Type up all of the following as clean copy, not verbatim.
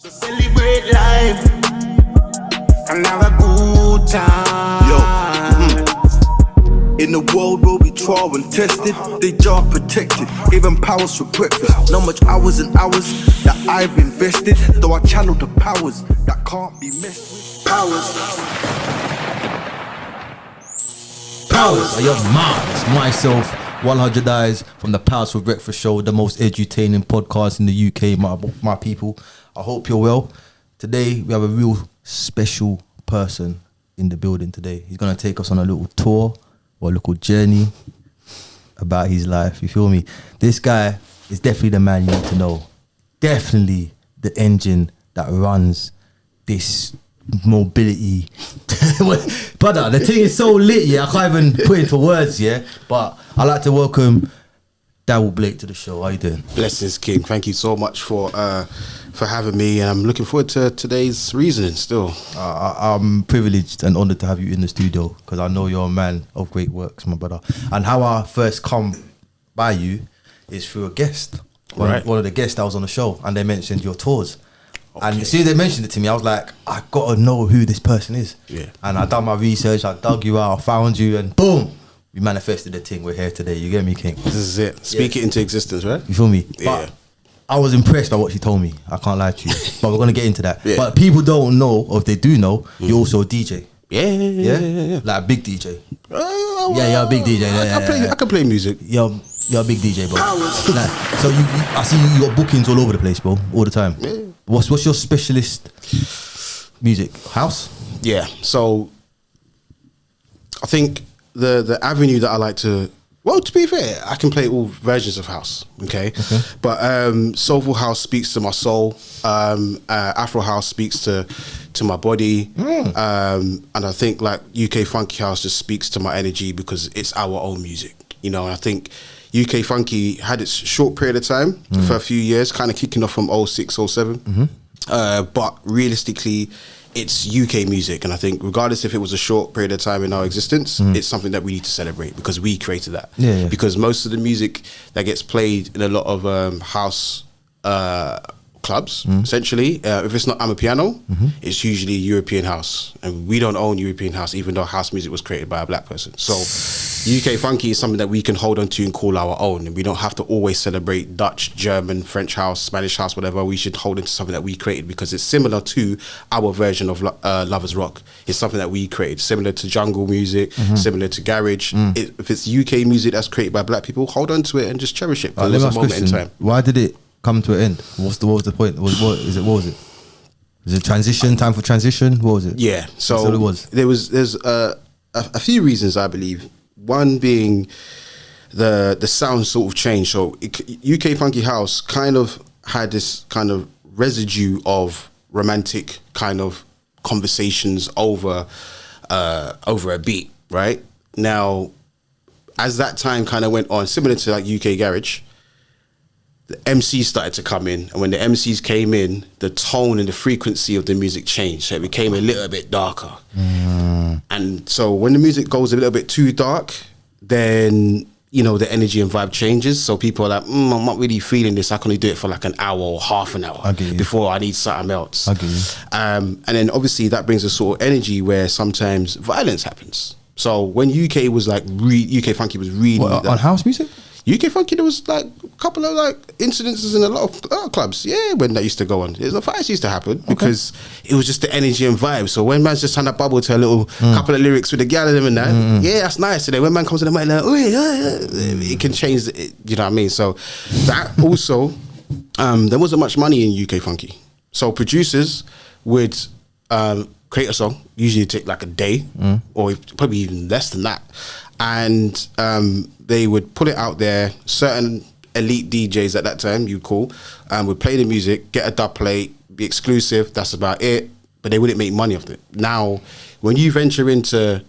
Celebrate life and have a good time. In the world where we trial and tested, they jar protected, even powers for breakfast. Not much hours and hours that I've invested, though I channel the powers that can't be messed with. Powers are your marks. Myself, 100 Eyes from the Powers for Breakfast show, the most edutaining podcast in the UK, my people. I hope you're well. Today, we have a real special person in the building today. He's going to take us on a little tour or a little journey about his life. You feel me? This guy is definitely the man you need to know. Definitely the engine that runs this mobility. Brother, the thing is so lit, yeah. I can't even put it into words, yeah. But I'd like to welcome Darrel Blake to the show. How you doing? Blessings, King. Thank you so much for having me, and I'm looking forward to today's reasoning still. I'm privileged and honoured to have you in the studio because I know you're a man of great works, my brother. And how I first come by you is through a guest. One of the guests that was on the show, and they mentioned your tours. Okay. And as soon as they mentioned it to me, I was like, I gotta know who this person is. Yeah. And I done my research, I dug you out, I found you, and boom, we manifested the thing. We're here today. You get me, King? This is it. Speak it into existence, right? You feel me? Yeah. But I was impressed by what she told me. I can't lie to you. But we're gonna get into that. Yeah. But people don't know, or if they do know, you're also a DJ. Yeah. Like a big DJ. Yeah, you're a big DJ. I can play music. You're a big DJ, bro. Like, so I see you got bookings all over the place, bro, all the time. Yeah. What's your specialist music? House? Yeah. So I think the avenue that I like to, well, to be fair, I can play all versions of house. Okay. But soulful house speaks to my soul. Afro house speaks to my body. And I think like UK funky house just speaks to my energy because it's our own music. You know, and I think UK funky had its short period of time for a few years, kind of kicking off from 06, 07. But realistically, it's UK music. And I think regardless if it was a short period of time in our existence, it's something that we need to celebrate because we created that. Yeah. Because most of the music that gets played in a lot of house clubs, essentially, if it's not Amapiano, it's usually European house. And we don't own European house, even though house music was created by a black person. So UK funky is something that we can hold on to and call our own. And we don't have to always celebrate Dutch, German, French house, Spanish house, whatever. We should hold into something that we created because it's similar to our version of Lovers Rock. It's something that we created, similar to jungle music, similar to garage. If it's UK music that's created by black people, hold on to it and just cherish it. Because it's a moment in time. Why did it come to an end? What was the point? What was it? Was it transition? Time for transition? What was it? Yeah. So it was. There's a few reasons, I believe. One being the sound sort of changed. So UK funky house kind of had this kind of residue of romantic kind of conversations over a beat, right? Now, as that time kind of went on, similar to like UK garage, the MCs started to come in, and when the MCs came in, the tone and the frequency of the music changed, so it became a little bit darker. And so when the music goes a little bit too dark, then you know the energy and vibe changes. So people are like, I'm not really feeling this. I can only do it for like an hour or half an hour before I need something else. And then obviously that brings a sort of energy where sometimes violence happens. So when UK was like UK funky was really on house music. UK funky, there was like a couple of like incidences in a lot of clubs. Yeah, when that used to go on, the fights used to happen because it was just the energy and vibe. So when man's just trying to bubble to a little couple of lyrics with the gal and them and that, yeah, that's nice. And then when man comes to the mic, like, it can change. You know what I mean? So that also, there wasn't much money in UK funky. So producers would create a song, usually take like a day or probably even less than that. And they would put it out there. Certain elite DJs at that time, you'd call, would play the music, get a dub plate, be exclusive, that's about it. But they wouldn't make money off it. Now, when you venture into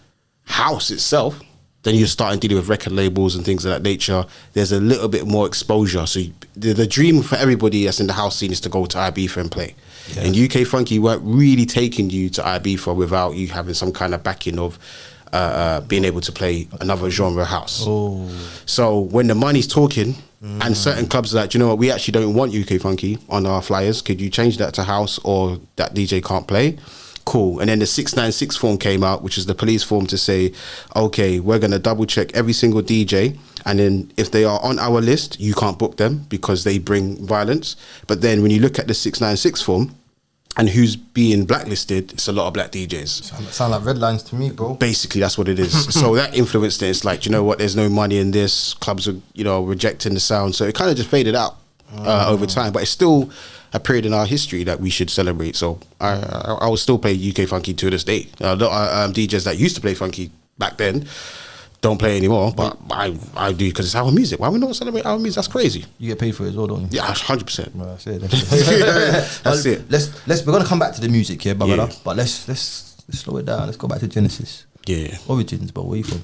house itself, then you're starting dealing with record labels and things of that nature. There's a little bit more exposure. So the dream for everybody that's in the house scene is to go to Ibiza and play. Yeah. And UK funky weren't really taking you to Ibiza without you having some kind of backing of being able to play another genre house. So when the money's talking, And certain clubs are like, do you know what, we actually don't want UK Funky on our flyers. Could you change that to house, or that DJ can't play? Cool. And then the 696 form came out, which is the police form to say, okay, we're going to double check every single DJ. And then if they are on our list, you can't book them because they bring violence. But then when you look at the 696 form and who's being blacklisted, it's a lot of black DJs. Sound like red lines to me, bro. Basically, that's what it is. So that influenced it. It's like, do you know what, there's no money in this. Clubs are, you know, rejecting the sound. So it kind of just faded out over time. But it's still a period in our history that we should celebrate. So I will still play UK Funky to this day. DJs that used to play funky back then don't play anymore, but I do, because it's our music. Why we not celebrate our music? That's crazy. You get paid for it as well, don't you? Yeah, 100%. Well, that's it. That's it. We're gonna come back to the music here, Yeah. but let's slow it down. Let's go back to Genesis. Yeah. Origins, but where you from?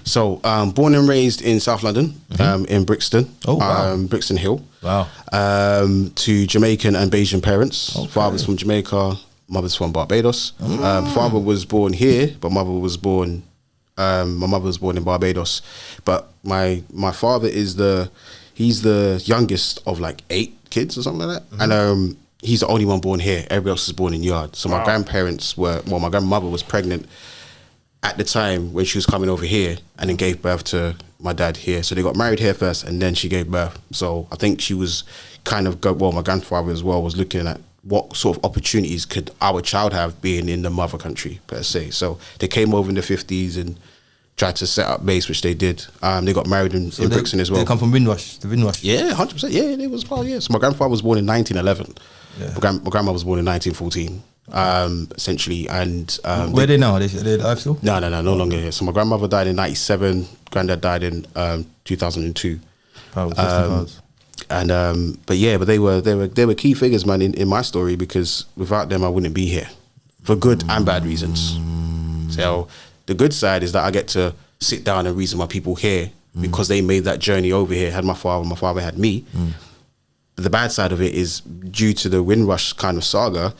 So, born and raised in South London, in Brixton. Oh, wow. Brixton Hill. Wow. To Jamaican and Bayesian parents. Okay. Father's from Jamaica, mother's from Barbados. Father was born here, but mother was born. My mother was born in Barbados, but my father is he's the youngest of like 8 kids or something like that, and he's the only one born here. Everybody else is born in Yard. So my grandparents my grandmother was pregnant at the time when she was coming over here, and then gave birth to my dad here. So they got married here first, and then she gave birth. So I think she was kind of my grandfather as well was looking at what sort of opportunities could our child have being in the mother country per se. So they came over in the 50s and tried to set up base, which they did. They got married in Brixton as well. They come from Windrush, the Windrush. Yeah, 100%. Yeah, it was well. Yeah. So my grandfather was born in 1911. Yeah. My grandma was born in 1914. Essentially, and where are they now? Are they alive still? No longer here. So my grandmother died in 97. Granddad died in 2002. But they were key figures, man, in my story, because without them I wouldn't be here, for good and bad reasons. So the good side is that I get to sit down and reason my people here because they made that journey over here. Had my father had me. But the bad side of it is, due to the Windrush kind of saga,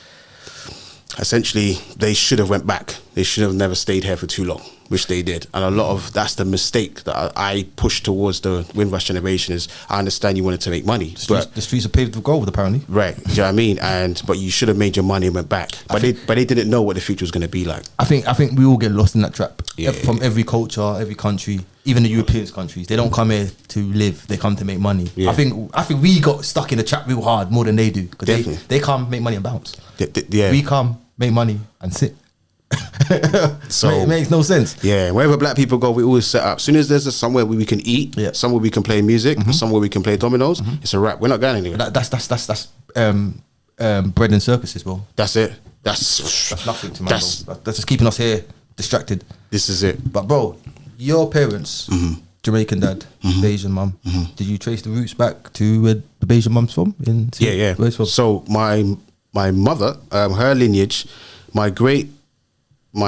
essentially they should have went back. They should have never stayed here for too long, which they did. And a lot of that's the mistake that I pushed towards the Windrush generation. Is I understand you wanted to make money, but the streets are paved with gold, apparently. Right, do you know what I mean? But you should have made your money and went back. But they didn't know what the future was going to be like. I think we all get lost in that trap. Yeah. From every culture, every country, even the European countries, they don't come here to live. They come to make money. Yeah. I think we got stuck in the trap real hard more than they do, because they come make money and bounce. Yeah. We come make money and sit. So it makes no sense. Yeah, wherever black people go, we always set up. As soon as there's somewhere where we can eat, somewhere we can play music, somewhere we can play dominoes, it's a wrap. We're not going anywhere. That's bread and circuses, bro. That's it. That's nothing to me. That's just keeping us here distracted. This is it. But bro, your parents, Jamaican dad, Bayesian mum. Did you trace the roots back to where the Bayesian mum's from? Yeah. Where's from? So my mother, her lineage, my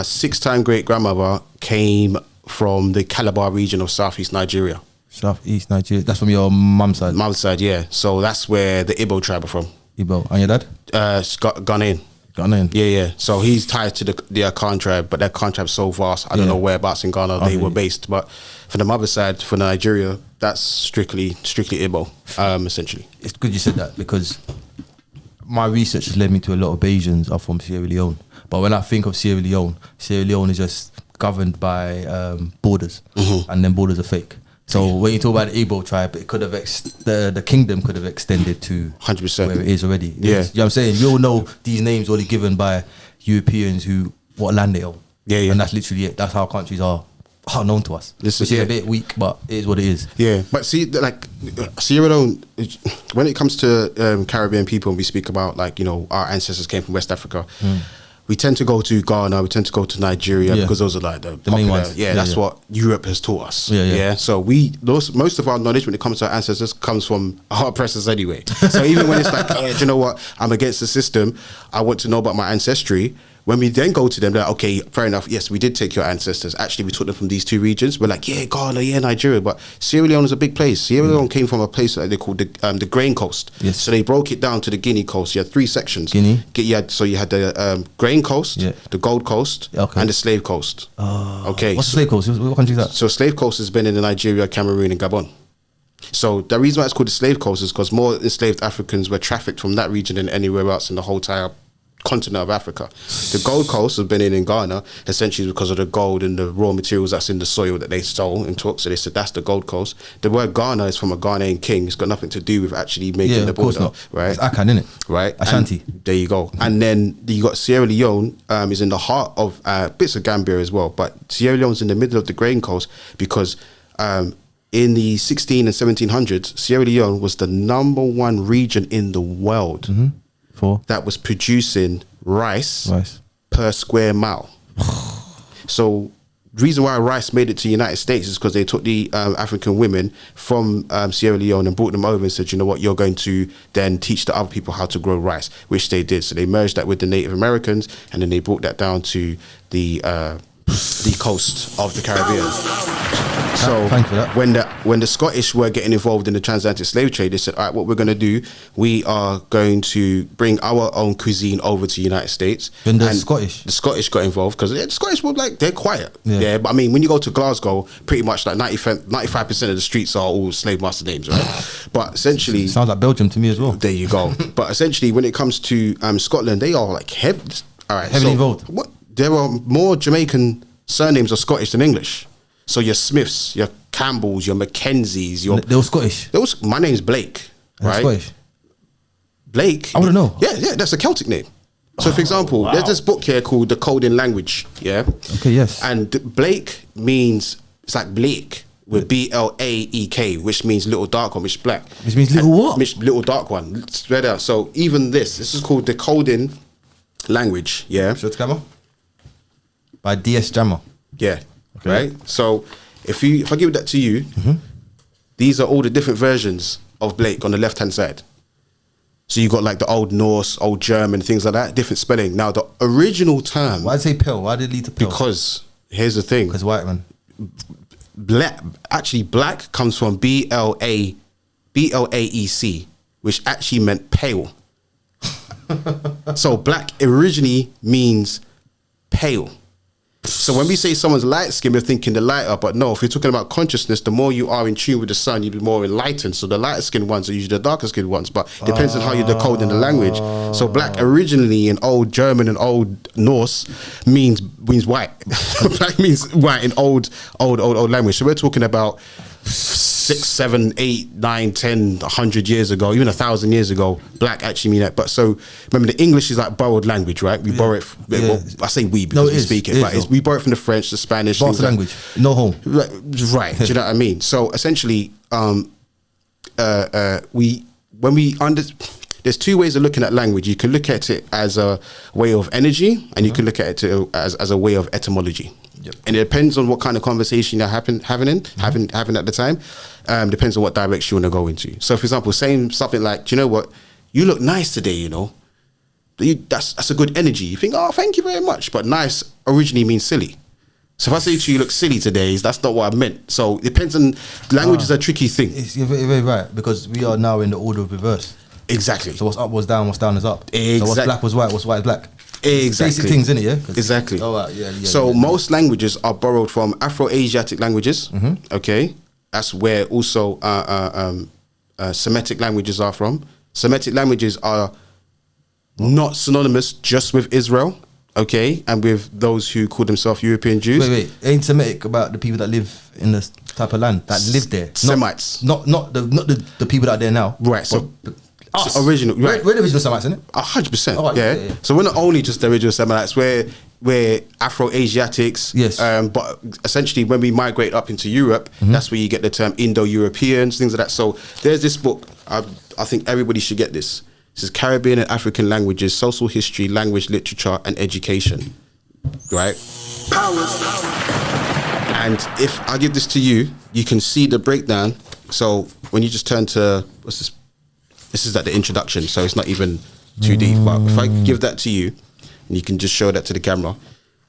6-time great grandmother came from the Calabar region of Southeast Nigeria. Southeast Nigeria. That's from your mum's side. Mum's side, yeah. So that's where the Igbo tribe are from. Igbo. And your dad? Ghanaian. Ghanaian. Yeah. So he's tied to the Akan tribe, but that Akan tribe's so vast. I don't know whereabouts in Ghana they were based, but for the mother side, for Nigeria, that's strictly Igbo, essentially. It's good you said that, because my research has led me to a lot of Bayesians are from Sierra Leone. But when I think of Sierra Leone is just governed by borders, and then borders are fake. So when you talk about the Igbo tribe, it could have the kingdom could have extended to 100% where it is already. Yeah, you know what I'm saying? We all know these names already given by Europeans what land they own. Yeah. And that's literally it. That's how countries are known to us. Which is a bit weak, but it is what it is. Yeah, but see, like Sierra Leone, when it comes to Caribbean people, and we speak about, like, you know, our ancestors came from West Africa. We tend to go to Ghana, we tend to go to Nigeria, because those are like the main ones. Yeah, that's what Europe has taught us. Yeah. So most of our knowledge when it comes to our ancestors comes from our oppressors anyway. So even when it's like, do you know what, I'm against the system, I want to know about my ancestry. When we then go to them, they're like, okay, fair enough. Yes, we did take your ancestors. Actually, we took them from these 2 regions. We're like, yeah, Ghana, yeah, Nigeria. But Sierra Leone is a big place. Sierra Leone came from a place that they called the Grain Coast. Yes. So they broke it down to the Guinea Coast. You had 3 sections. Guinea? So you had the Grain Coast, the Gold Coast, and the Slave Coast. Okay. What's the Slave Coast? What country is that? So Slave Coast has been in Nigeria, Cameroon, and Gabon. So the reason why it's called the Slave Coast is because more enslaved Africans were trafficked from that region than anywhere else in the whole entire continent of Africa. The Gold Coast has been in Ghana essentially because of the gold and the raw materials that's in the soil that they stole and took. So they said that's the Gold Coast. The word Ghana is from a Ghanaian king. It's got nothing to do with actually making the border, right? It's Akan, innit? Right, Ashanti. And there you go. And then you got Sierra Leone is in the heart of bits of Gambia as well, but Sierra Leone's in the middle of the grain coast because in the 16 and 1700s, Sierra Leone was the #1 region in the world that was producing rice per square mile. So the reason why rice made it to the United States is because they took the African women from Sierra Leone and brought them over and said, you know what, you're going to then teach the other people how to grow rice, which they did. So they merged that with the Native Americans, and then they brought that down to the coast of the Caribbean. So when the Scottish were getting involved in the transatlantic slave trade, they said, all right, what we're going to do, we are going to bring our own cuisine over to the United States. Then the Scottish got involved because the Scottish were like, they're quiet. Yeah. But I mean, when you go to Glasgow, pretty much like 95% of the streets are all slave master names, right? But essentially... Sounds like Belgium to me as well. There you go. But essentially, when it comes to Scotland, they are like heavily involved. There are more Jamaican surnames are Scottish than English. So your Smiths, your Campbells, your Mackenzies, they were Scottish. My name's Blake, right? Scottish. Blake. I wouldn't know. Yeah, that's a Celtic name. So for example, there's this book here called The Code in Language. Yeah. Okay. Yes. And Blake means it's like Blake with BLAEK, which means little dark one, which is black. Which means little what? Which little dark one. Spread out. So even this is called The Code in Language. Yeah. Should Jammer? By DS Jammer. Yeah. Okay. Right. So if I give that to you, these are all the different versions of Blake on the left hand side. So you got like the Old Norse, Old German, things like that, different spelling. Now the original term. Why did it say pill? Why did it lead to pill? Because here's the thing. Because white man. Black comes from BLAEC, which actually meant pale. So black originally means pale. So when we say someone's light skin, we're thinking the lighter, but no, if you're talking about consciousness, the more you are in tune with the sun, you'll be more enlightened. So the lighter skinned ones are usually the darker skinned ones, but it depends on how you decode in the language. So black originally in Old German and Old Norse means white. Black means white in old language. So we're talking about 6, 7, 8, 9, 10, 100 years ago, even 1,000 years ago, black actually mean that. But so remember, the English is like borrowed language, right? We borrow it. Well, I say we because we speak it, but we borrow it from the French, the Spanish. Borrowed language, no home. Right. Do you know what I mean? So essentially, there's two ways of looking at language. You can look at it as a way of energy, and you can look at it as a way of etymology. Yep. And it depends on what kind of conversation you're having at the time. Depends on what direction you want to go into. So, for example, saying something like, "Do you know what? You look nice today. You know, that's a good energy." You think, "Oh, thank you very much." But nice originally means silly. So if I say to you, "You look silly today," that's not what I meant. So it depends on language is a tricky thing. You're very, very right, because we are now in the order of reverse. Exactly. So what's up was down, what's down is up. Exactly. So what's black was white, what's white is black. Exactly. Basic things, innit, yeah? Exactly. Oh, right, yeah. So most languages are borrowed from Afro-Asiatic languages, okay? That's where also Semitic languages are from. Semitic languages are not synonymous just with Israel, okay? And with those who call themselves European Jews. Wait. Ain't Semitic about the people that live in this type of land, that live there? Semites. Not the people that are there now. Right, so... Us. Original, right? We're the original Semites, isn't it? 100%. Oh, yeah. So we're not only just the original Semites, we're Afro-Asiatics. Yes. But essentially, when we migrate up into Europe, that's where you get the term Indo-Europeans, things like that. So there's this book. I think everybody should get this. This is Caribbean and African Languages, Social History, Language, Literature, and Education. Right? And if I give this to you, you can see the breakdown. So when you just turn to, what's this? This is like the introduction, so it's not even too deep. But if I give that to you, and you can just show that to the camera,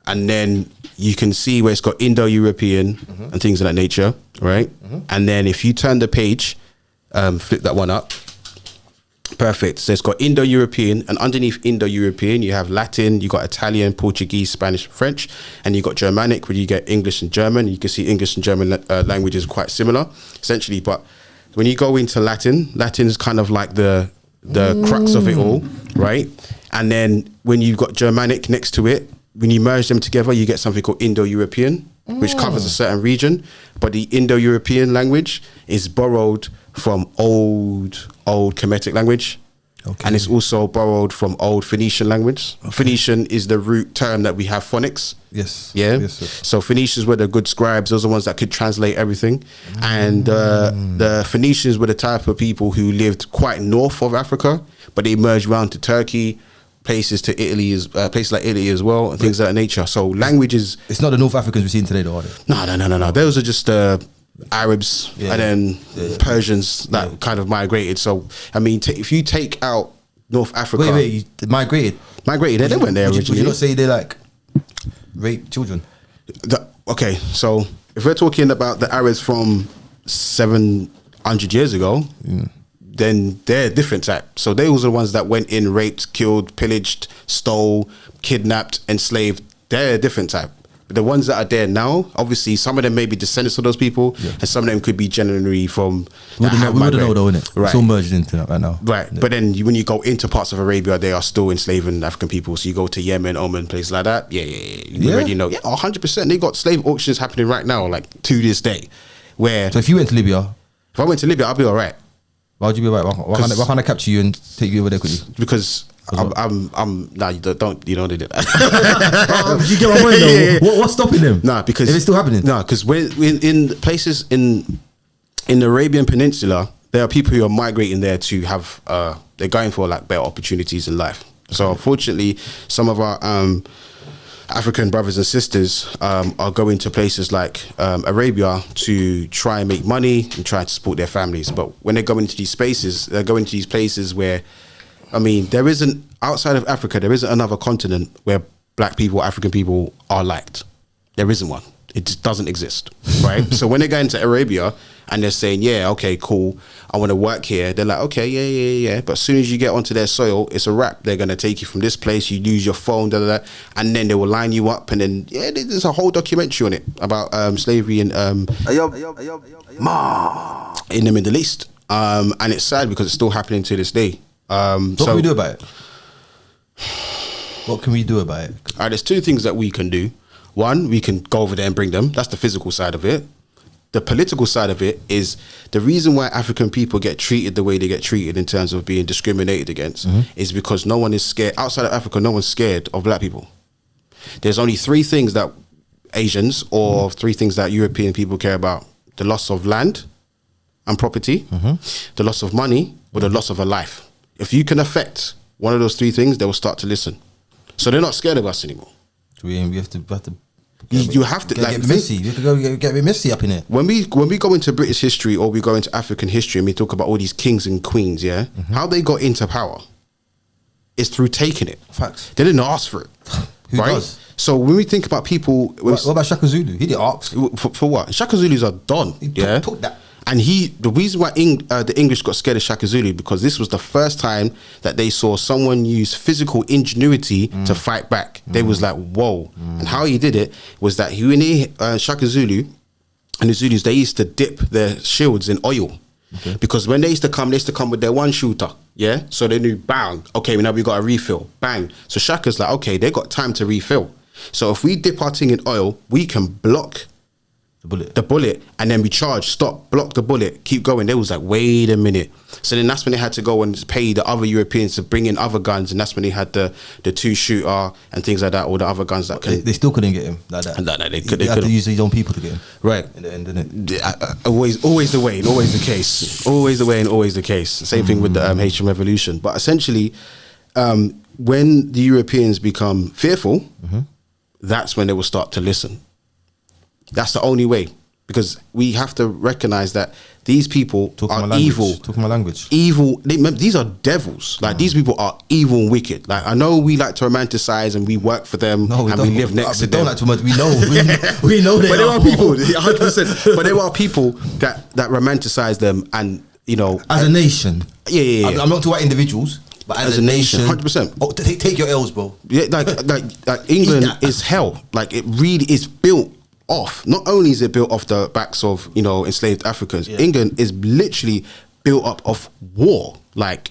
and then you can see where it's got Indo-European and things of that nature, right? And then if you turn the page, flip that one up, perfect. So it's got Indo-European, and underneath Indo-European, you have Latin, you got Italian, Portuguese, Spanish, French, and you got Germanic, where you get English and German. You can see English and German languages are quite similar, essentially, but when you go into Latin is kind of like the crux of it all, right? And then when you've got Germanic next to it, when you merge them together, you get something called Indo-European, which covers a certain region. But the Indo-European language is borrowed from old Kemetic language. Okay. And it's also borrowed from old Phoenician language. Okay. Phoenician is the root term that we have phonics. Yes. Yeah. Yes, so Phoenicians were the good scribes. Those are the ones that could translate everything. And the Phoenicians were the type of people who lived quite north of Africa, but they merged around to Turkey, places like Italy as well, and things of that nature. So languages. It's not the North Africans we're seeing today, though, are they? No. Those are just Arabs and then Persians that kind of migrated. So I mean, if you take out North Africa, wait, migrated. They went there originally. Would you not say they like rape children? Okay, so if we're talking about the Arabs from 700 years ago, then they're a different type. So they were the ones that went in, raped, killed, pillaged, stole, kidnapped, enslaved. They're a different type. The ones that are there now, obviously, some of them may be descendants of those people, and some of them could be genuinely from. We wouldn't know, though, innit? Right. It's all merged into that right now. Right, but then when you go into parts of Arabia, they are still enslaving African people. So you go to Yemen, Oman, places like that. You already know. 100%. They got slave auctions happening right now, like to this day. So if you went to Libya, if I went to Libya, I'll be all right. Why would you be all right? Why can't I capture you and take you over there quickly? Because nah, you don't do that. You get my point though. Yeah. What's stopping them? Nah, because if it's still happening. Nah, because when in places in the Arabian Peninsula, there are people who are migrating there to have they're going for like better opportunities in life. So unfortunately, some of our African brothers and sisters are going to places like Arabia to try and make money and try to support their families. But when they go into these spaces, they're going to these places where, I mean, there isn't, outside of Africa, there isn't another continent where black people, African people are liked. There isn't one. It just doesn't exist, right? So when they go into Arabia and they're saying, yeah, okay, cool, I want to work here, they're like, okay, yeah. But as soon as you get onto their soil, it's a wrap. They're going to take you from this place, you lose your phone, and then they will line you up. And then, there's a whole documentary on it about slavery in the Middle East. And it's sad because it's still happening to this day. What can we do about it? What can we do about it? There's two things that we can do. One, we can go over there and bring them. That's the physical side of it. The political side of it is the reason why African people get treated the way they get treated in terms of being discriminated against is because no one is scared. Outside of Africa, no one's scared of black people. There's only three things that Asians or three things that European people care about. The loss of land and property, the loss of money, or the loss of a life. If you can affect one of those three things, they will start to listen. So they're not scared of us anymore. We have to you have to get messy. You have to go get a bit messy up in it. When we go into British history or we go into African history and we talk about all these kings and queens, how they got into power is through taking it. Facts. They didn't ask for it. Who right? does? So when we think about people, what about Shaka Zulu? He didn't ask for what? Shaka Zulu's a don. He took that. And the reason why the English got scared of Shaka Zulu because this was the first time that they saw someone use physical ingenuity to fight back. They was like, whoa. And how he did it was that Shaka Zulu and the Zulus, they used to dip their shields in oil. Okay. Because when they used to come with their one shooter. Yeah. So they knew, bang, okay, now we got a refill. Bang. So Shaka's like, okay, they got time to refill. So if we dip our thing in oil, we can block the bullet, and then we charge, stop, block the bullet, keep going. They was like, wait a minute. So then that's when they had to go and pay the other Europeans to bring in other guns, and that's when they had the 2-shooter and things like that, or the other guns that they still couldn't get him like that. No, they could. They had to use his own people to get him. Right. In the end, didn't it? Always the way, and always the case. Always the way, and always the case. Same thing with the Haitian Revolution. But essentially, when the Europeans become fearful, that's when they will start to listen. That's the only way, because we have to recognize that these people are evil. Talking my language. Evil. These are devils. Like these people are evil and wicked. Like I know we like to romanticize and we work for them and we live next to them. We know. We know they but there are people, 100%. But there are people that romanticize them, and you know, as a nation. Yeah. I'm not talking about individuals. But as a nation, 100%. Oh, take your L's, bro. Yeah, like England is hell. Like it really is built off. Not only is it built off the backs of, you know, enslaved Africans, England is literally built up of war. Like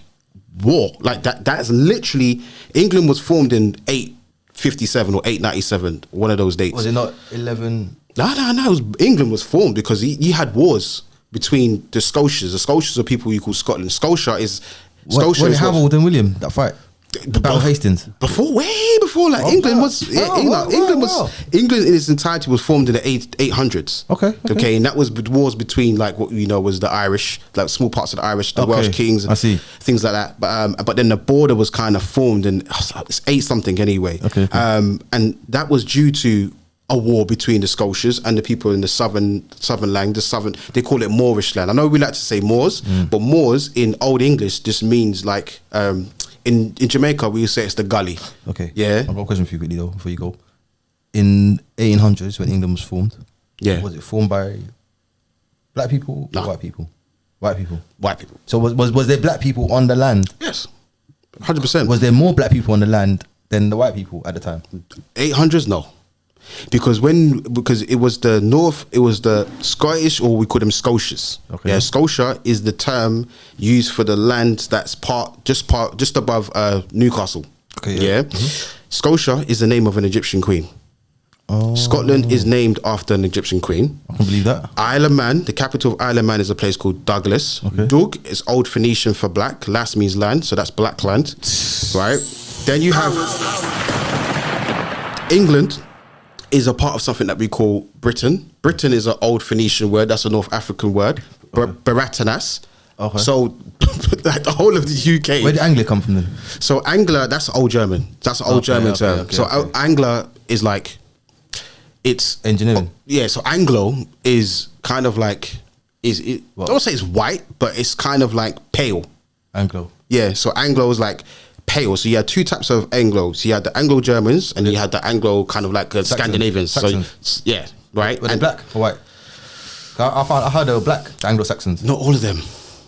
that. That's literally, England was formed in 857 or 897, one of those dates. Was it not 11? No. England was formed because you had wars between the Scotias. The Scotias are people you call Scotland. Scotia is Scotia. When Harold and William that fight, the Battle of Hastings. Way before, like England was. England in its entirety was formed in the 800s. Okay, and that was wars between like what you know was the Irish, like small parts of the Irish, the Welsh kings, and things like that. But then the border was kind of formed in it's 8 something anyway. And that was due to a war between the Scotias and the people in the southern land, they call it Moorish land. I know we like to say Moors, but Moors in Old English just means like in Jamaica we say it's the gully. Okay. Yeah. I've got a question for you quickly though before you go. In 1800s when England was formed, was it formed by black people or white people? White people. White people. So was there black people on the land? Yes. 100%. Was there more black people on the land than the white people at the time? 800s, no. Because it was the North, it was the Scottish, or we call them Scotias. Yeah, Scotia is the term used for the land that's just above Newcastle. Scotia is the name of an Egyptian queen. Scotland is named after an Egyptian queen. I can believe that. Isle of Man, the capital of Isle of Man is a place called Douglas. Dug is Old Phoenician for black. Las means land, so that's black land. Right? Then you have England is a part of something that we call Britain. Britain is an Old Phoenician word. That's a North African word. Baratanas. So like the whole of the UK. Where did Anglia come from then? So Anglia, that's Old German. That's an Old German term. Anglia is like, it's engineering. So Anglo is kind of like I don't say it's white, but it's kind of like pale. Anglo. Yeah. So Anglo is like pale. So you had 2 types of Anglos. You had the Anglo-Germans and you had the Anglo kind of like Scandinavians. Saxons. So yeah, right. Were they black or white? I heard they were black, the Anglo-Saxons. Not all of them.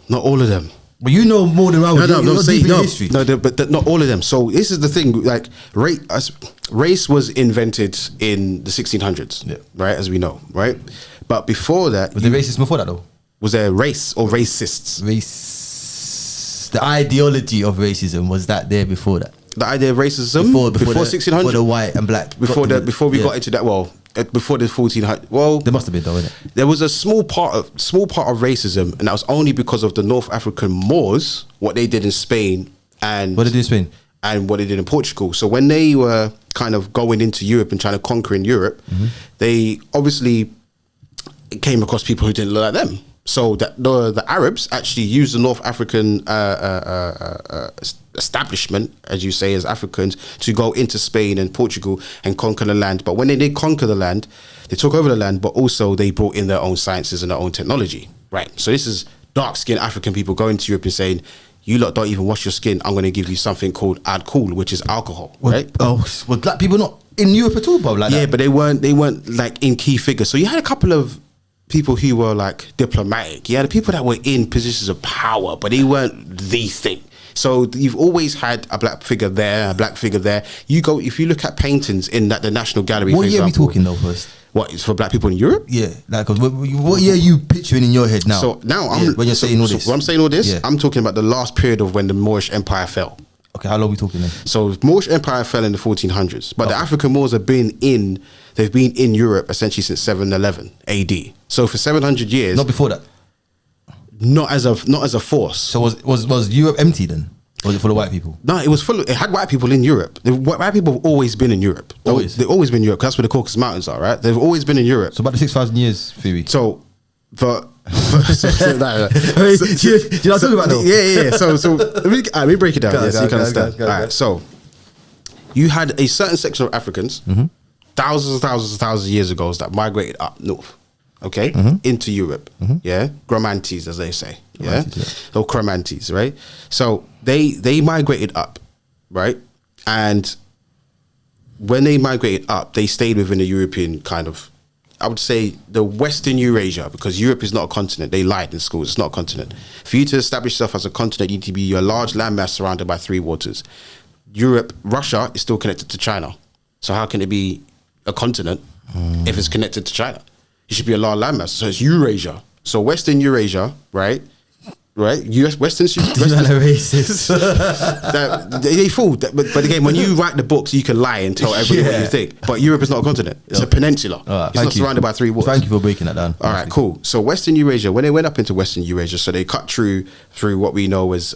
Not all of them. But you know more than I would. History. But not all of them. So this is the thing. Like race was invented in the 1600s, right? As we know, right? But before that, was there racism before that though? Was there race or racists? The ideology of racism, was that there before that? The idea of racism before 1600, before the white and black. Before we got into that. Well, before the 1400. Well, there must have been though, innit? There was a small part of racism, and that was only because of the North African Moors, what they did in Spain, and what they did in Spain, and what they did in Portugal. So when they were kind of going into Europe and trying to conquer in Europe, they obviously came across people who didn't look like them. So that the Arabs actually used the North African establishment, as you say, as Africans, to go into Spain and Portugal and conquer the land. But when they did conquer the land, they took over the land, but also they brought in their own sciences and their own technology. Right. So this is dark-skinned African people going to Europe and saying, you lot don't even wash your skin. I'm going to give you something called alcohol, which is alcohol. Right. Was black people not in Europe at all, bro? Like that? But they weren't like in key figures. So you had a couple of people who were like diplomatic. You had people that were in positions of power, but they weren't the thing. So you've always had a black figure there, a black figure there. If you look at paintings in the National Gallery, what year are we talking though first? What, it's for black people in Europe? Yeah, like what year are you picturing in your head now? So now when you're saying all this, when I'm saying all this, I'm talking about the last period of when the Moorish Empire fell. Okay, how long are we talking then? So Moorish Empire fell in the 1400s, but the African Moors have been in Europe essentially since 711 AD. So for 700 years. Not before that. Not as a force. So was Europe empty then? Or was it full of white people? No, it was full. It had white people in Europe. White people have always been in Europe. They've always been in Europe. 'Cause that's where the Caucasus Mountains are, right? They've always been in Europe. So about the 6,000 years theory. So, do you know what I'm talking about though? Yeah. So let me break it down. So you can understand. All right. So you had a certain section of Africans, thousands of years ago, that migrated up north. Okay, into Europe. Yeah, Gramantes, as they say. Or Cramantes, right? So they migrated up, right? And when they migrated up, they stayed within the European kind of, I would say, the Western Eurasia, because Europe is not a continent. They lied in schools. It's not a continent. For you to establish yourself as a continent, you need to be a large landmass surrounded by 3 waters. Russia is still connected to China. So how can it be a continent if it's connected to China. It should be a large landmass. So it's Eurasia. So Western Eurasia, right? US Western racist. they fool. But again, when you write the books, you can lie and tell everybody what you think. But Europe is not a continent; it's a peninsula. It's not surrounded by 3 waters. Thank you for breaking that down. All right, cool. So Western Eurasia, when they went up into Western Eurasia, so they cut through what we know as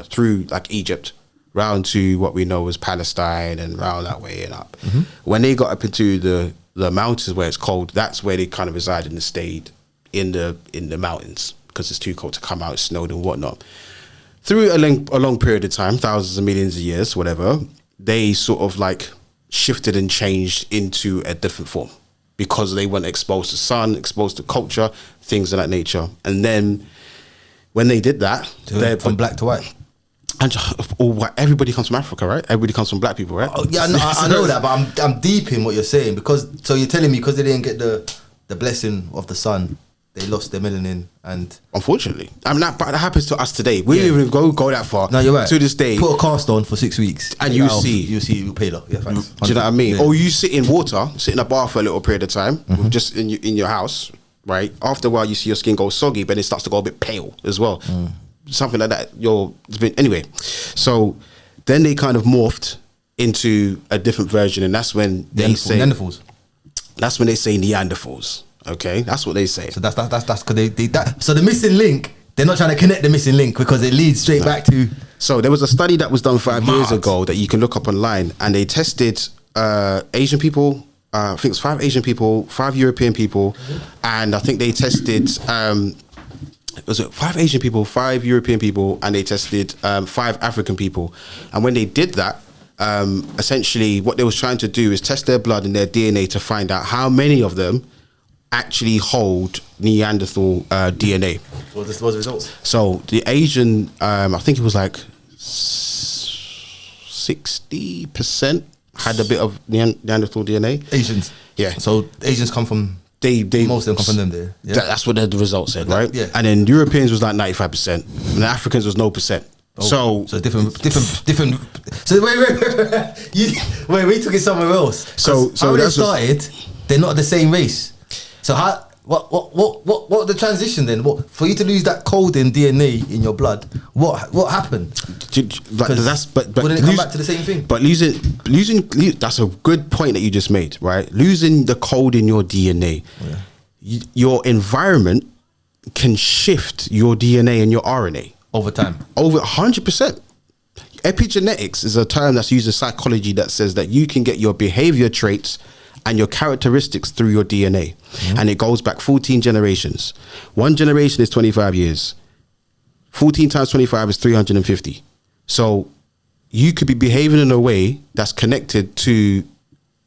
through like Egypt, round to what we know as Palestine, and round that way and up. When they got up into the mountains where it's cold, that's where they kind of resided and stayed in the mountains because it's too cold to come out, it snowed and whatnot. Through a long period of time, thousands of millions of years, whatever, they sort of like shifted and changed into a different form because they weren't exposed to sun, exposed to culture, things of that nature. And then when they did that, they're from black to white. And everybody comes from Africa, right? Everybody comes from black people, right? Oh, yeah, I know that, but I'm deep in what you're saying because so you're telling me because they didn't get the blessing of the sun, they lost their melanin, and unfortunately, I mean that happens to us today. We don't even go that far. No, you're right. To this day, put a cast on for 6 weeks, and you see paler. Yeah, thanks. Do you know what I mean? Yeah. Or you sit in water, sit in a bath for a little period of time, just in your house, right? After a while, you see your skin go soggy, but it starts to go a bit pale as well. Something like that. Anyway. So then they kind of morphed into a different version, and that's when they say Neanderthals. That's when they say Neanderthals. Okay, that's what they say. So that's because so the missing link. They're not trying to connect the missing link because it leads straight back to. So there was a study that was done 5 years ago that you can look up online, and they tested Asian people. I think it's 5 Asian people, 5 European people, and I think they tested. Was it 5 Asian people, 5 European people, and they tested 5 African people, and when they did that. Essentially, what they was trying to do is test their blood and their DNA to find out how many of them actually hold Neanderthal DNA. What was the results? So the Asian, I think it was like 60% had a bit of Neanderthal DNA. Asians, yeah. So Asians come from. They most of them come from them there. Yeah? That's what the results said, right? Yeah. And then Europeans was like 95%, and the Africans was no percent. Oh, so different. So wait, we took it somewhere else. So how they started, they're not the same race. So how? What the transition then? What for you to lose that code in DNA in your blood? What happened? But wouldn't it come back to the same thing? But losing. That's a good point that you just made, right? Losing the code in your DNA, your environment can shift your DNA and your RNA. Over time. Over 100%. Epigenetics is a term that's used in psychology that says that you can get your behavior traits and your characteristics through your DNA. And it goes back 14 generations. 1 generation is 25 years. 14 times 25 is 350. So you could be behaving in a way that's connected to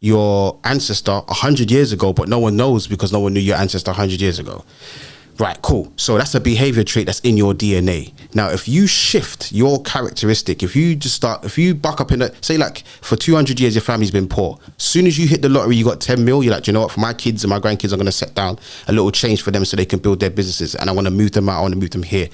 your ancestor 100 years ago, but no one knows because no one knew your ancestor 100 years ago. Right, cool. So that's a behavior trait that's in your DNA. Now, if you shift your characteristic, if you buck up say like for 200 years, your family's been poor. As soon as you hit the lottery, you got 10 mil, you're like, you know what, for my kids and my grandkids, I'm going to set down a little change for them so they can build their businesses. And I want to move them out, I want to move them here.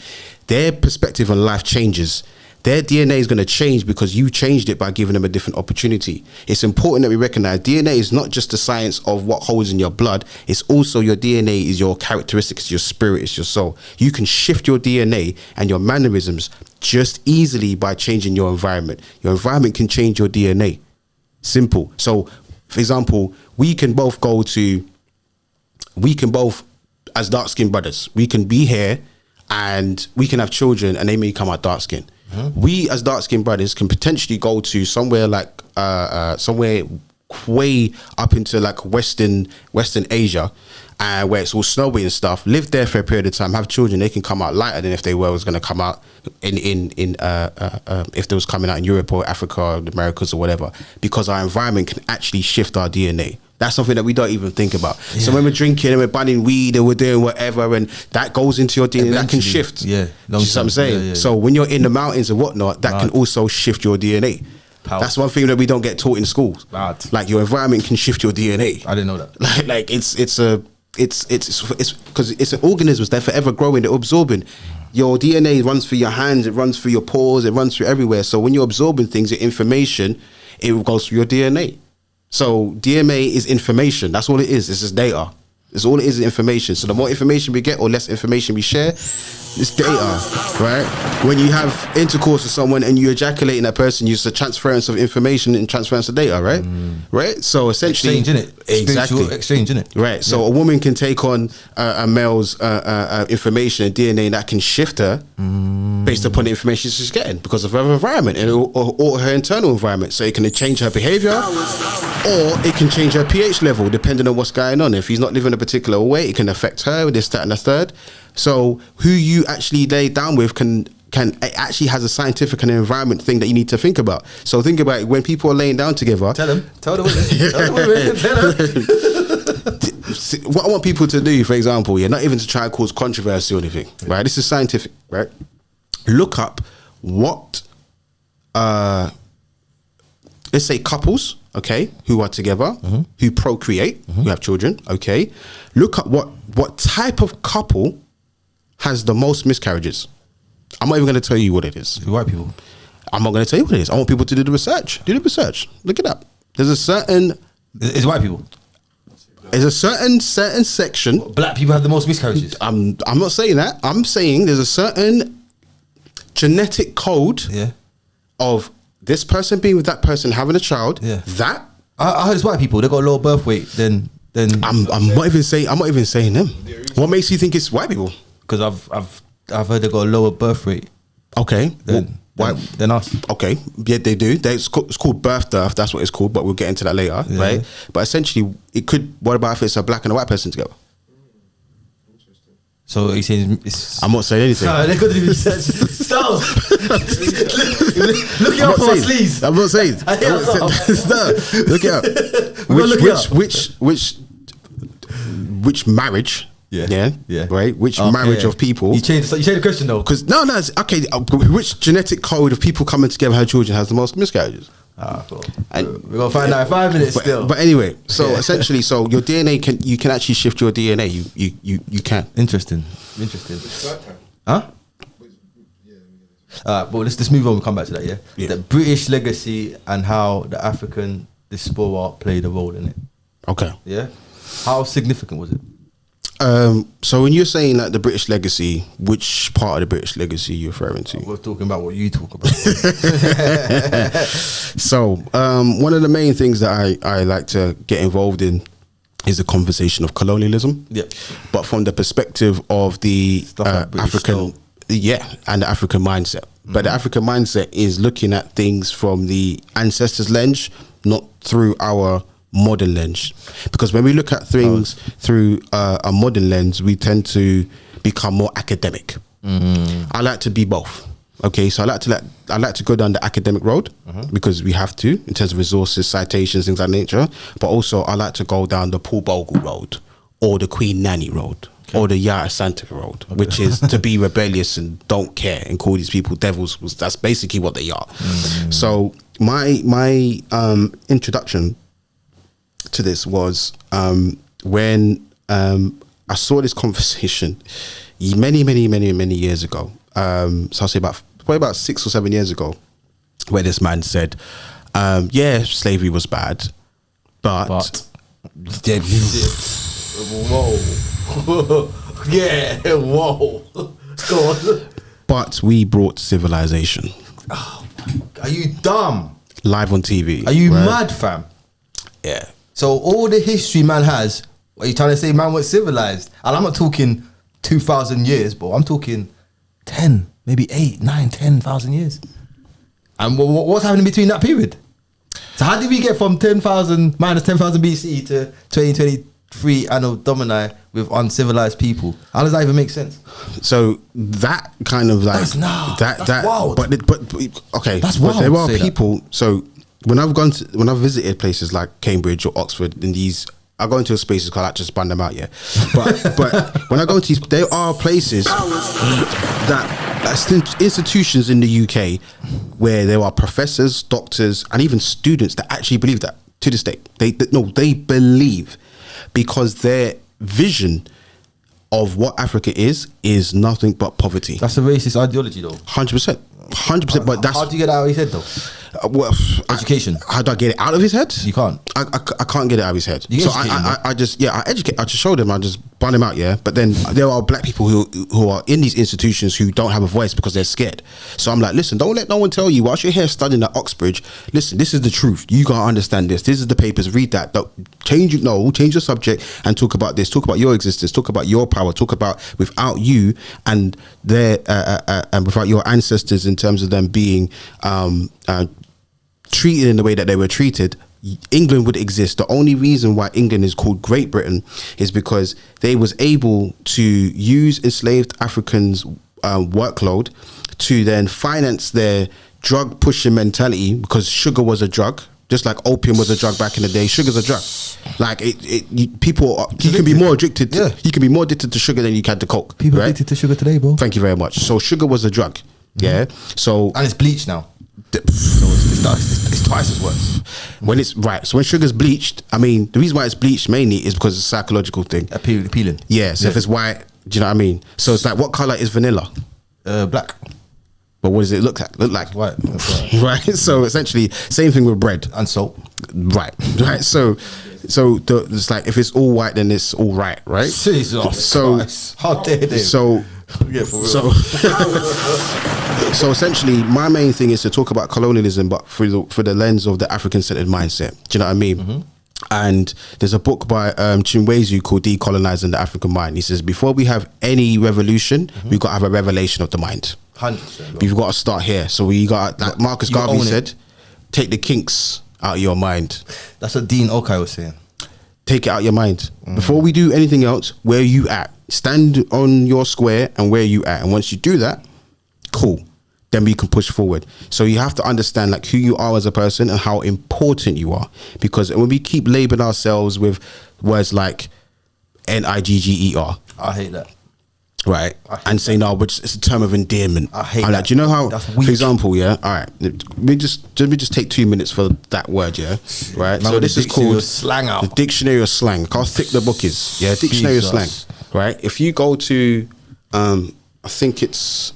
Their perspective on life changes. Their DNA is going to change because you changed it by giving them a different opportunity. It's important that we recognize DNA is not just the science of what holds in your blood. It's also your DNA is your characteristics, your spirit, it's your soul. You can shift your DNA and your mannerisms just easily by changing your environment. Your environment can change your DNA. Simple. So, for example, we can both, as dark-skinned brothers, we can be here and we can have children and they may come out dark-skinned. We as dark-skinned brothers can potentially go to somewhere like somewhere way up into like Western Asia, where it's all snowy and stuff. Live there for a period of time, have children. They can come out lighter than if they was going to come out if they was coming out in Europe or Africa or the Americas or whatever. Because our environment can actually shift our DNA. That's something that we don't even think about. Yeah. So when we're drinking and we're banning weed and we're doing whatever, and that goes into your DNA, that can shift. Yeah, you know what I'm saying? Yeah. So when you're in the mountains and whatnot, that can also shift your DNA. Power. That's one thing that we don't get taught in schools. Bad. Like your environment can shift your DNA. I didn't know that. Like it's because it's an organism. They're forever growing. They're absorbing. Your DNA runs through your hands. It runs through your pores. It runs through everywhere. So when you're absorbing things, your information, it goes through your DNA. So DNA is information. That's all it is. It's just data. It's all it is information. So the more information we get or less information we share, it's data, right? When you have intercourse with someone and you ejaculate in that person, it's a transference of information and transference of data, right? Right? So essentially... Exchange, innit? Exactly. Spiritual exchange, innit? Right. So a woman can take on a male's information and DNA that can shift her based upon the information she's getting because of her environment or her internal environment. So it can change her behavior or it can change her pH level depending on what's going on. If he's not living a particular way, it can affect her, this, that, and the third. So who you actually lay down with can it actually has a scientific and environment thing that you need to think about. So think about it, when people are laying down together. Tell the women. What I want people to do, for example, not even to try and cause controversy or anything, right? This is scientific, right? Look up what, let's say couples, okay, who are together, who procreate, who have children, okay. Look up what type of couple has the most miscarriages. I'm not even going to tell you what it is. White people. I'm not going to tell you what it is. I want people to do the research. Do the research. Look it up. There's a certain... It's white people. There's a certain section. Black people have the most miscarriages. I'm not saying that. I'm saying there's a certain genetic code of this person being with that person having a child. Yeah. That I heard it's white people. They got a lower birth weight than. I'm not even saying them. What makes you think it's white people? Because I've heard they got a lower birth rate. Okay. Than us. Okay. Yeah, they do. It's called birth dearth. That's what it's called. But we'll get into that later, right? But essentially, it could. What about if it's a black and a white person together? So he's saying it's... I'm not saying anything. No, they couldn't even say... Stop! Look it up for our sleeves. I'm not saying. Look it up. Which marriage... Yeah. Right. Which marriage of people? You changed the question though. Because no, it's okay. Which genetic code of people coming together have children has the most miscarriages? Cool. And we're gonna find out in 5 minutes still. But anyway, so essentially, so your DNA you can actually shift your DNA. You can. Interesting. Huh? But let's move on. We'll come back to that. Yeah. The British legacy and how the African diaspora played a role in it. Okay. Yeah. How significant was it? So when you're saying like the British legacy, which part of the British legacy you're referring to? We're talking about what you talk about. So one of the main things that I like to get involved in is the conversation of colonialism. Yeah. But from the perspective of the African, and the African mindset. But the African mindset is looking at things from the ancestors' lens, not through our modern lens, because when we look at things through a modern lens, we tend to become more academic. I like to be both. Okay, so I like to go down the academic road because we have to in terms of resources, citations, things of that nature. But also I like to go down the Paul Bogle road or the Queen Nanny road or the Yara Santa road, which is to be rebellious and don't care and call these people devils. That's basically what they are. So my introduction to this was when I saw this conversation many years ago. So I'll say probably about 6 or 7 years ago, where this man said, slavery was bad, but whoa. Yeah, whoa. Go on. But we brought civilization. Oh, are you dumb? Live on TV. Are you mad, fam? Yeah. So all the history man has, what are you trying to say man was civilized? And I'm not talking 2,000 years, but I'm talking 10, maybe 8, 9, 10,000 years. And what's happening between that period? So how did we get from minus 10,000 BC to 2023 Anno Domini with uncivilized people? How does that even make sense? So that kind of like that's wild. But okay, that's wild. There are people. So when I've visited places like Cambridge or Oxford, in these, I go into spaces because I like to span them out, But when I go into these, there are places institutions in the UK where there are professors, doctors, and even students that actually believe that to this day. They believe, because their vision of what Africa is nothing but poverty. That's a racist ideology, though. 100%. But that's... How do you get out of his head, though? Well, Education. How do I get it out of his head? You can't. I can't get it out of his head. You So educate him, I just I educate. I just show them. I just bun him out. Yeah. But then there are black people who are in these institutions who don't have a voice because they're scared. So I'm like, listen, don't let no one tell you whilst you're here studying at Oxbridge. Listen, this is the truth. You gotta understand this. This is the papers. Read that. Don't change your subject and talk about this. Talk about your existence. Talk about your power. Talk about without you and their and without your ancestors in terms of them being treated in the way that they were treated, England would exist. The only reason why England is called Great Britain is because they was able to use enslaved Africans' workload to then finance their drug pushing mentality, because sugar was a drug. Just like opium was a drug back in the day, sugar's a drug. Like you can be more addicted. Yeah. You can be more addicted to sugar than you can to coke. People right? addicted to sugar today, bro. Thank you very much. So sugar was a drug. Yeah. So And it's bleached now. So it's twice as worse. when it's right, so when sugar's bleached, I mean, the reason why it's bleached mainly is because it's a psychological thing. Appealing. Yeah. So if it's white, do you know what I mean? So it's like, what color is vanilla? Black. But what does it look like? White. That's Right. So essentially, same thing with bread. And salt. Right. So it's like, if it's all white, then it's all right. Right. Jesus So Christ. How dare they? So. Yeah, for real. So, so essentially, my main thing is to talk about colonialism, but through the lens of the African-centered mindset. Do you know what I mean? Mm-hmm. And there's a book by Chinwezu called Decolonizing the African Mind. He says, before we have any revolution, we've got to have a revelation of the mind. 100%. We've got to start here. So we got, like Marcus You Garvey own it. said, take the kinks out of your mind. That's what Dean Okai was saying. Take it out of your mind. Before we do anything else, where you at? Stand on your square and where you at. And once you do that, cool. Then we can push forward. So you have to understand like who you are as a person and how important you are. Because when we keep labeling ourselves with words like Nigger, I hate that. right, and say no, but it's a term of endearment. I hate I'm that. like, do you know how? That's For weak. example, yeah. All right, let me just take 2 minutes for that word, yeah. Right. Man, So with this the is dictionary called of slang out. the Dictionary of Slang. Look how thick the book is. Yeah, Dictionary Jesus. of Slang. Right. If you go to, I think it's.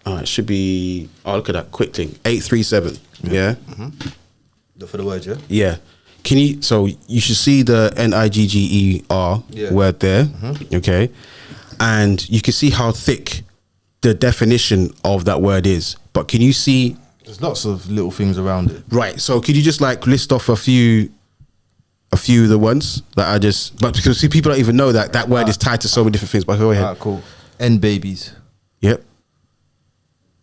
It should be. Oh, look at that quick thing. 837. Yeah. For the word, yeah? Yeah. Can you? So you should see the Nigger Yeah. word there. Okay. And you can see how thick the definition of that word is. But can you see? There's lots of little things around it. Right. So could you just like list off a few of the ones that I just? But because see, people don't even know that word is tied to so many different things. But go ahead. Alright, cool. N babies. Yep.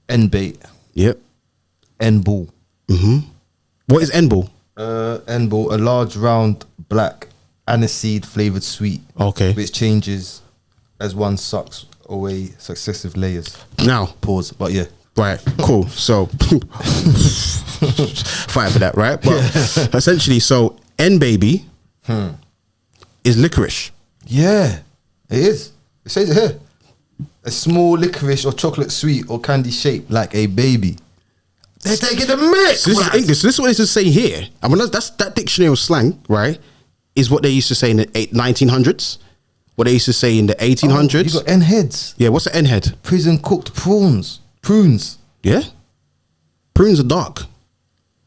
N bait. Yep. N ball. What is N-ball? N ball, a large round black aniseed flavored sweet. Okay. Which changes as one sucks away successive layers. Now. Pause. But yeah. Right, cool. So, fine for that, right? But essentially, so N baby is licorice. Yeah, it is. It says it here. A small licorice or chocolate sweet or candy shaped like a baby. They're taking the mix. So this is English. So this is what it's saying here. I mean, that's that dictionary of slang, right? Is what they used to say in the 1900s. What they used to say in the 1800s. You got N heads. Yeah, what's an N head? Prison cooked prawns. Prunes. Yeah, prunes are dark.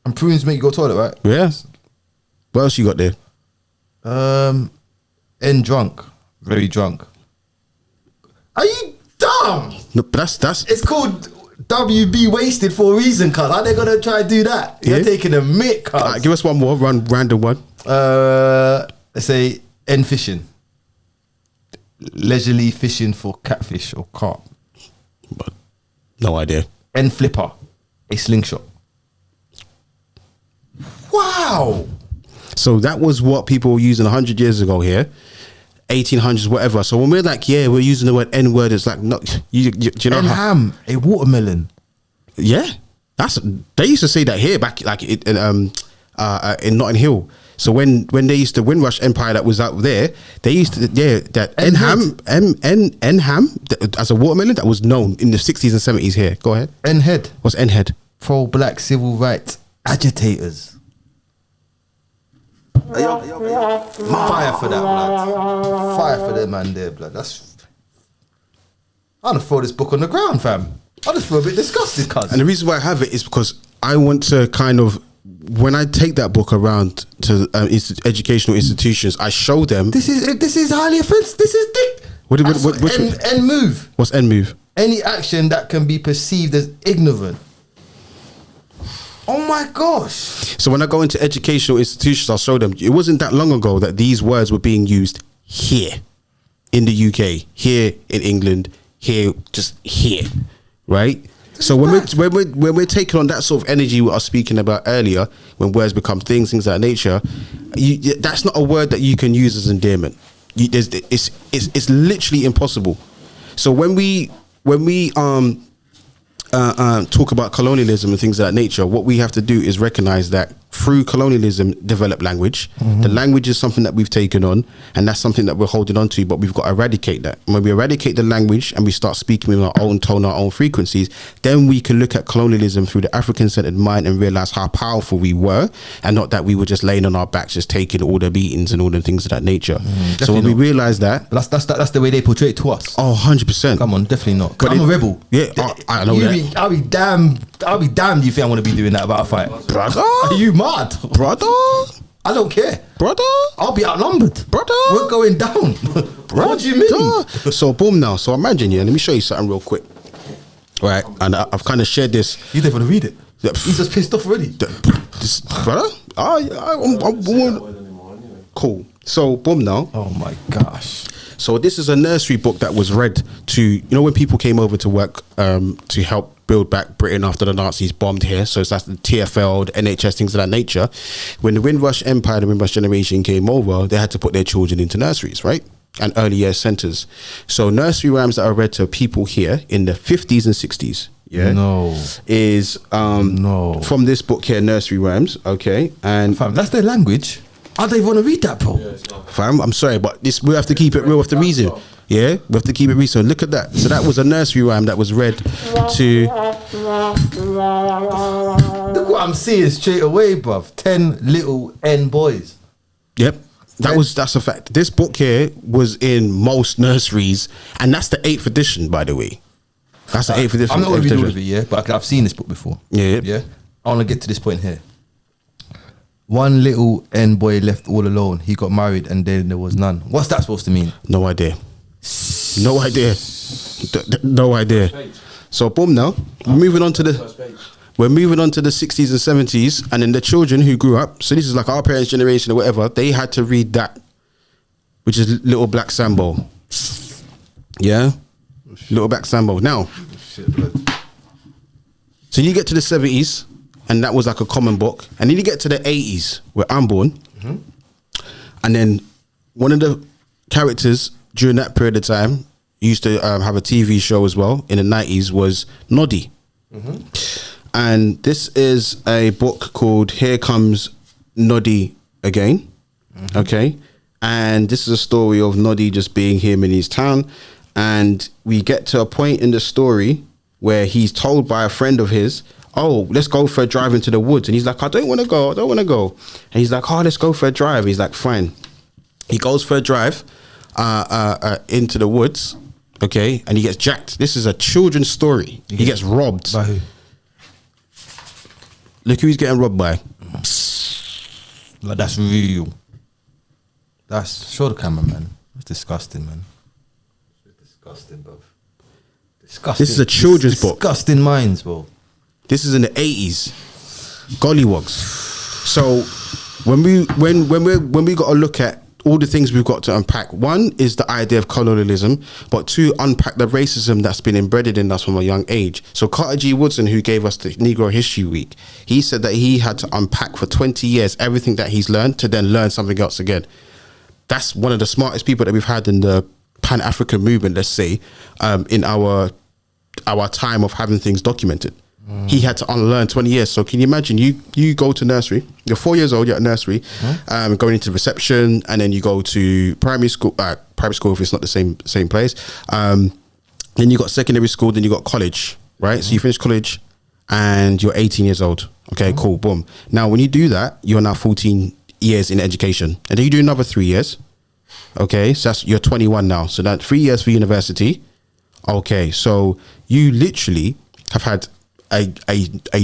And prunes make you go to the toilet, right? Yeah. What else you got there? N drunk. Very drunk. Are you dumb? No, but that's It's called WB wasted for a reason, cuz. How they gonna try to do that? You're Yeah. taking a mick, cuz. Alright, give us one more random one. Let's say N fishing. Leisurely fishing for catfish or carp. But no idea. N flipper. A slingshot. Wow. So that was what people were using 100 years ago here, 1800s, whatever. So when we're like, yeah, we're using the word N word, it's like, no, do you know N ham. A watermelon. Yeah, they used to say that here back like in Notting Hill. So when they used to Windrush Empire that was out there, they used to that N ham as a watermelon that was known in the 60s and 70s here. Go ahead. N head. What's N head? Pro-black civil rights agitators. Fire for that, blood. Fire for them man there, blood. That's. I'm gonna throw this book on the ground, fam. I just feel a bit disgusted, cuz. And the reason why I have it is because I want to kind of, when I take that book around to educational institutions, I show them. This is highly offensive. This is dick. Which end move. What's end move? Any action that can be perceived as ignorant. Oh my gosh. So when I go into educational institutions, I'll show them. It wasn't that long ago that these words were being used here in the UK, here in England, here, just here, right? So when we're taking on that sort of energy we were speaking about earlier, when words become things of that nature, that's not a word that you can use as endearment. It's literally impossible. So when we talk about colonialism and things of that nature, what we have to do is recognize that through colonialism developed language. The language is something that we've taken on, and that's something that we're holding on to, but we've got to eradicate that. And when we eradicate the language and we start speaking with our own tone, our own frequencies, then we can look at colonialism through the African-centered mind and realize how powerful we were, and not that we were just laying on our backs, just taking all the beatings and all the things of that nature. So when we realize that, that's the way they portray it to us. Oh, 100%. Come on, definitely not. But I'm a rebel. Yeah, I know that. I'll be damned. You think I want to be doing that about a fight, brother? Are you mad, brother? I don't care, brother. I'll be outnumbered, brother. We're going down. What do you mean? So boom now. So imagine, let me show you something real quick. Right, and I've kind of shared this. You don't want to read it. He's just pissed off already. This, brother? Cool. So boom now. Oh my gosh. So this is a nursery book that was read to, when people came over to work to help build back Britain after the Nazis bombed here. So that's the TFL, the NHS, things of that nature. When the Windrush Empire, the Windrush generation came over, they had to put their children into nurseries, right? And early years centres. So nursery rhymes that are read to people here in the 50s and 60s. Yeah. No. Is no. From this book here, Nursery Rhymes. Okay. And fam, that's their language. I don't even want to read that, bro. Fam, I'm sorry, but we have to keep it real with the reason. Yeah, we have to keep it real. So look at that. So that was a nursery rhyme that was read to. Look what I'm seeing straight away, bruv. 10 little N boys. Yep. That's a fact. This book here was in most nurseries, and that's the 8th edition, by the way. That's the 8th edition. I'm not going to read all of it, yeah, but I've seen this book before. Yeah. Yeah. I want to get to this point here. One little N boy left all alone. He got married and then there was none. What's that supposed to mean? No idea. No idea. No idea. So boom now. We're moving on to the 60s and 70s, and then the children who grew up, so this is like our parents' generation or whatever, they had to read that, which is Little Black Sambo. Yeah? Little Black Sambo. Now, so you get to the 70s, and that was like a common book. And then you get to the 80s, where I'm born. And then one of the characters during that period of time used to have a TV show as well in the 90s was Noddy. And this is a book called Here Comes Noddy Again. Okay. And this is a story of Noddy just being him in his town. And we get to a point in the story where he's told by a friend of his, oh, let's go for a drive into the woods. And he's like, I don't want to go. And he's like, oh, let's go for a drive. He's like, fine. He goes for a drive into the woods, okay, and he gets jacked. This is a children's story. He gets robbed. By who? Look who he's getting robbed by. Like, that's real. Show the camera, man. It's disgusting, man. It's disgusting, bro. Disgusting. This is a children's book. Disgusting minds, bro. This is in the 80s. Gollywogs. So when we got to look at all the things we've got to unpack, one is the idea of colonialism, but two, unpack the racism that's been embedded in us from a young age. So Carter G. Woodson, who gave us the Negro History Week, he said that he had to unpack for 20 years everything that he's learned to then learn something else again. That's one of the smartest people that we've had in the Pan-African movement, let's say, in our time of having things documented. He had to unlearn 20 years. So can you imagine, you go to nursery, you're 4 years old, you're at nursery, going into reception, and then you go to primary school if it's not the same place. Then you got secondary school, then you got college, right? So you finish college and you're 18 years old. Okay, cool, boom. Now, when you do that, you're now 14 years in education. And then you do another 3 years. Okay, so you're 21 now. So that 3 years for university. Okay, so you literally have had a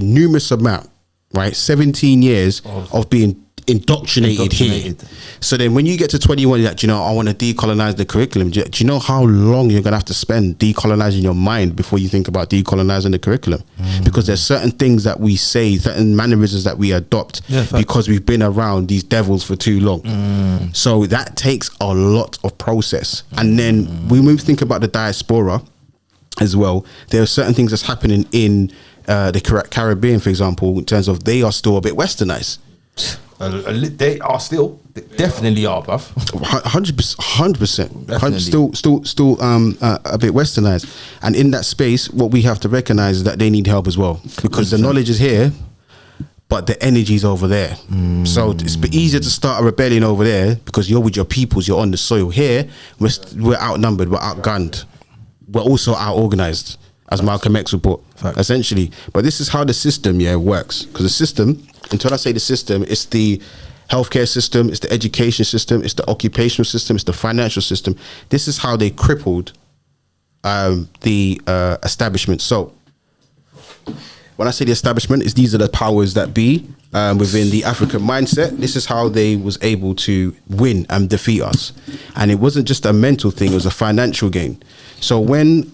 numerous amount, right? 17 years of being indoctrinated here. So then when you get to 21, you're like, I want to decolonize the curriculum. Do you know how long you're going to have to spend decolonizing your mind before you think about decolonizing the curriculum? Because there's certain things that we say, certain mannerisms that we adopt because we've been around these devils for too long. So that takes a lot of process. And then when we think about the diaspora as well, there are certain things that's happening in the Caribbean, for example, in terms of they are still a bit westernized. They are still, they definitely are, bruv. 100%. Still a bit westernized. And in that space, what we have to recognize is that they need help as well, because the knowledge is here, but the energy's over there. So it's easier to start a rebellion over there because you're with your peoples, you're on the soil. Here, we're outnumbered, we're outgunned, we're also out-organized, as Malcolm X would put, essentially. But this is how the system, works. Because the system, until I say the system, it's the healthcare system, it's the education system, it's the occupational system, it's the financial system. This is how they crippled the establishment. So when I say the establishment, these are the powers that be within the African mindset. This is how they was able to win and defeat us. And it wasn't just a mental thing, it was a financial gain. So when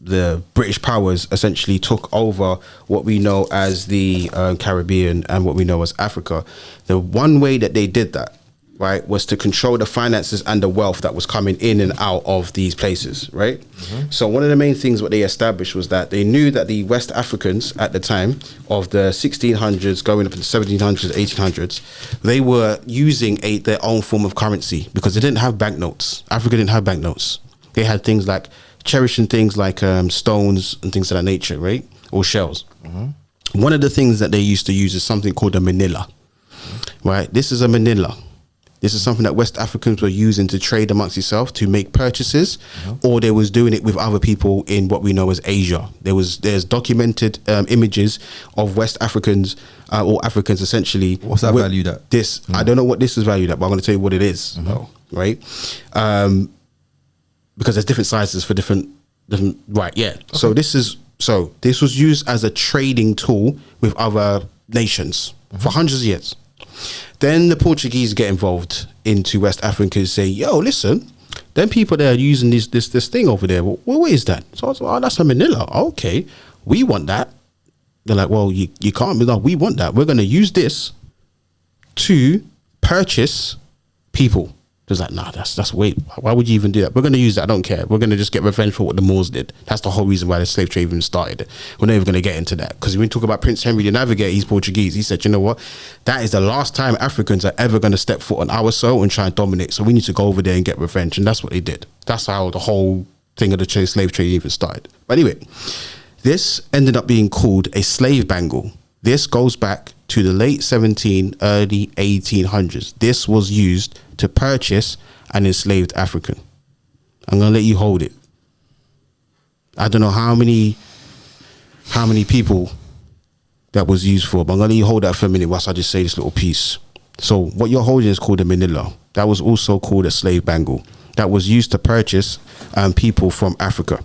the British powers essentially took over what we know as the Caribbean and what we know as Africa, the one way that they did that, right, was to control the finances and the wealth that was coming in and out of these places, right? So one of the main things what they established was that they knew that the West Africans at the time of the 1600s going up into 1700s, 1800s, they were using their own form of currency because they didn't have banknotes. Africa didn't have banknotes. They had things like cherishing things like stones and things of that nature, right? Or shells. One of the things that they used to use is something called a manila, right? This is a manila. This is something that West Africans were using to trade amongst themselves, to make purchases, or they was doing it with other people in what we know as Asia. There's documented images of West Africans or Africans essentially. What's that valued at? I don't know what this is valued at, but I'm going to tell you what it is, right? Because there's different sizes for different right, yeah. Okay. So this was used as a trading tool with other nations for hundreds of years. Then the Portuguese get involved into West Africa and say, yo, listen, them people there are using this thing over there. Well, what is that? So I was like, that's a manila. Okay, we want that. They're like, well, you can't be like, we want that. We're going to use this to purchase people. It's like, nah, that's wait. Why would you even do that? We're going to use that. I don't care. We're going to just get revenge for what the Moors did. That's the whole reason why the slave trade even started. We're not even going to get into that because when we talk about Prince Henry the Navigator, he's Portuguese. He said, you know what? That is the last time Africans are ever going to step foot on our soil and try and dominate. So we need to go over there and get revenge. And that's what they did. That's how the whole thing of the slave trade even started. But anyway, this ended up being called a slave bangle. This goes back to the late early 1800s. This was used to purchase an enslaved African. I'm gonna let you hold it. I don't know how many people that was used for, but I'm gonna let you hold that for a minute whilst I just say this little piece. So what you're holding is called a manila. That was also called a slave bangle. That was used to purchase people from Africa.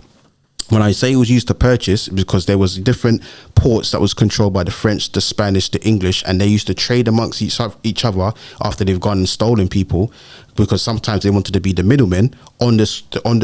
When I say it was used to purchase, because there was different ports that was controlled by the French, the Spanish, the English, and they used to trade amongst each other after they've gone and stolen people, because sometimes they wanted to be the middlemen on the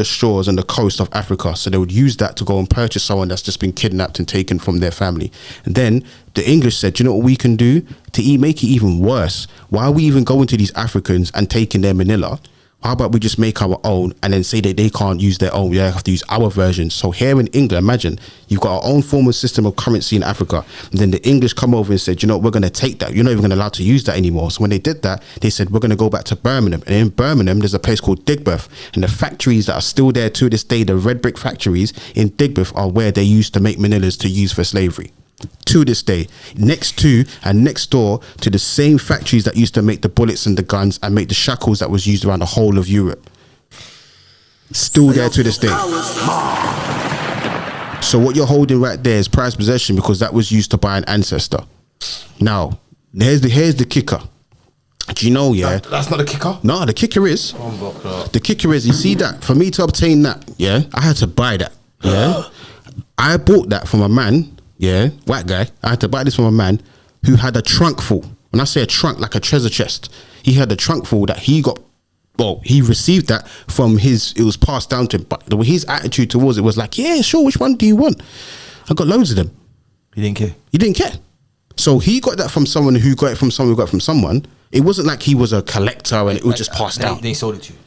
shores and the coast of Africa. So they would use that to go and purchase someone that's just been kidnapped and taken from their family. And then the English said, you know what we can do to make it even worse? Why are we even going to these Africans and taking their manila? How about we just make our own and then say that they can't use their own? We have to use our version. So here in England, imagine you've got our own form of system of currency in Africa. And then the English come over and said, you know, we're going to take that. You're not even going to allow to use that anymore. So when they did that, they said, we're going to go back to Birmingham. And in Birmingham, there's a place called Digbeth. And the factories that are still there to this day, the red brick factories in Digbeth, are where they used to make manilas to use for slavery. To this day, next to and next door to the same factories that used to make the bullets and the guns and make the shackles that was used around the whole of Europe. Still there to this day. So what you're holding right there is prized possession because that was used to buy an ancestor. Now, here's the kicker. Do you know, yeah? That's not the kicker. No, the kicker is, the kicker is, you see that, for me to obtain that, yeah, I had to buy that, yeah? I bought that from a man, yeah, white guy. I had to buy this from a man who had a trunk full. When I say a trunk, like a treasure chest, he had a trunk full that he got, well, he received that from it was passed down to him. But the way his attitude towards it was like, yeah, sure, which one do you want? I got loads of them. He didn't care. He didn't care. So he got that from someone who got it from someone who got it from someone. It wasn't like he was a collector and it was just passed down. They sold it to you.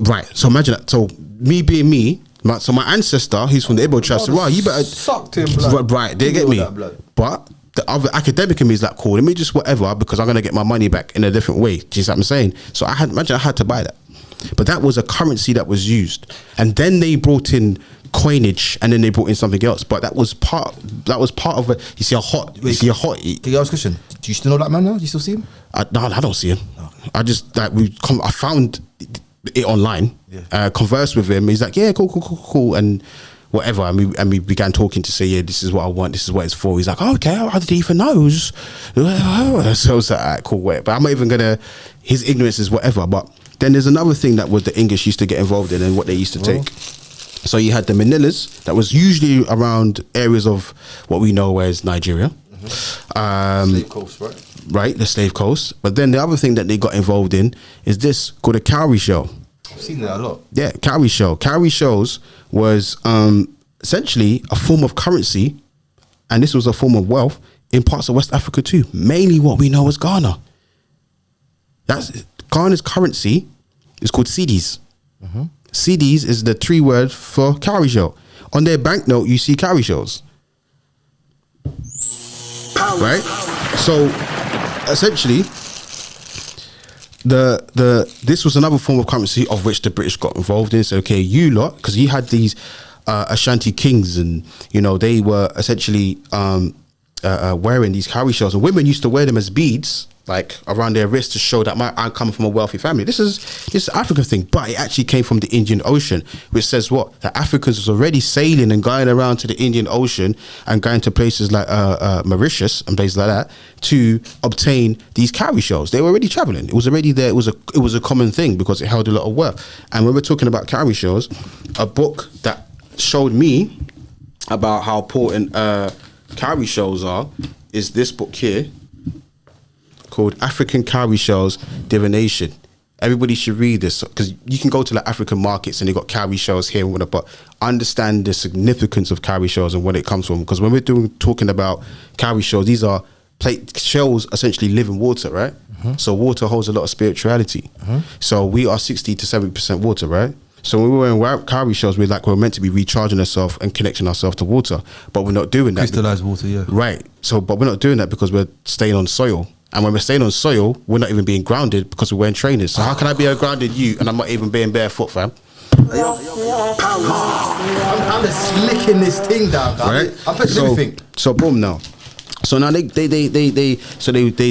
Right. So imagine that. So me being me, my ancestor, who's from the Igbo tribe, said, "Wow, you better sucked him, blood. Right, they get me. But the other academic in me is like, cool, let me just whatever, because I'm gonna get my money back in a different way. Do you see what I'm saying? So I had to buy that. But that was a currency that was used. And then they brought in coinage and then they brought in something else. But that was part of it. You see a hot Can you ask a question? Do you still know that man now? Do you still see him? No, I don't see him. No. I just I found it online, conversed with him. He's like, yeah, cool, and whatever. And we began talking to say, yeah, this is what I want. This is what it's for. He's like, oh, okay, how did he even know? So I was like, all right, cool, wait. But I'm not even gonna. His ignorance is whatever. But then there's another thing that was the English used to get involved in and what they used to take. So you had the Manilas that was usually around areas of what we know as Nigeria. Slave coast, right? Right, the slave coast. But then the other thing that they got involved in is this called a cowrie show. I've seen that a lot. Yeah, cowrie show. Cowrie shows was essentially a form of currency, and this was a form of wealth in parts of West Africa too. Mainly what we know as Ghana. That's Ghana's currency is called cedis. Cedis is the 3 word for cowrie show. On their banknote, you see cowrie shows. Right? So essentially, this was another form of currency of which the British got involved in. So okay, you lot, because you had these Ashanti kings, and you know they were essentially wearing these cowrie shells, and women used to wear them as beads, like around their wrist, to show that I'm coming from a wealthy family. This is an African thing, but it actually came from the Indian Ocean, which says what? The Africans was already sailing and going around to the Indian Ocean and going to places like Mauritius and places like that to obtain these cowrie shells. They were already traveling. It was already there. It was a common thing because it held a lot of wealth. And when we're talking about cowrie shells, a book that showed me about how important cowrie shells are is this book here, called African Cowrie Shells Divination. Everybody should read this because you can go to like African markets and they got cowrie shells here and whatnot, but understand the significance of cowrie shells and where it comes from. Because when we're talking about cowrie shells, these are shells essentially live in water, right? So water holds a lot of spirituality. So we are 60 to 70% water, right? So when we're wearing cowrie shells, we're meant to be recharging ourselves and connecting ourselves to water, but we're not doing that. Crystallized water, yeah. Right. So, but we're not doing that because we're staying on soil. And when we're staying on soil, we're not even being grounded because we're wearing trainers. So how can I be a grounded you and I'm not even being barefoot, fam? I'm slicking this thing down, guys. Right? I'm putting everything. So boom now. So now they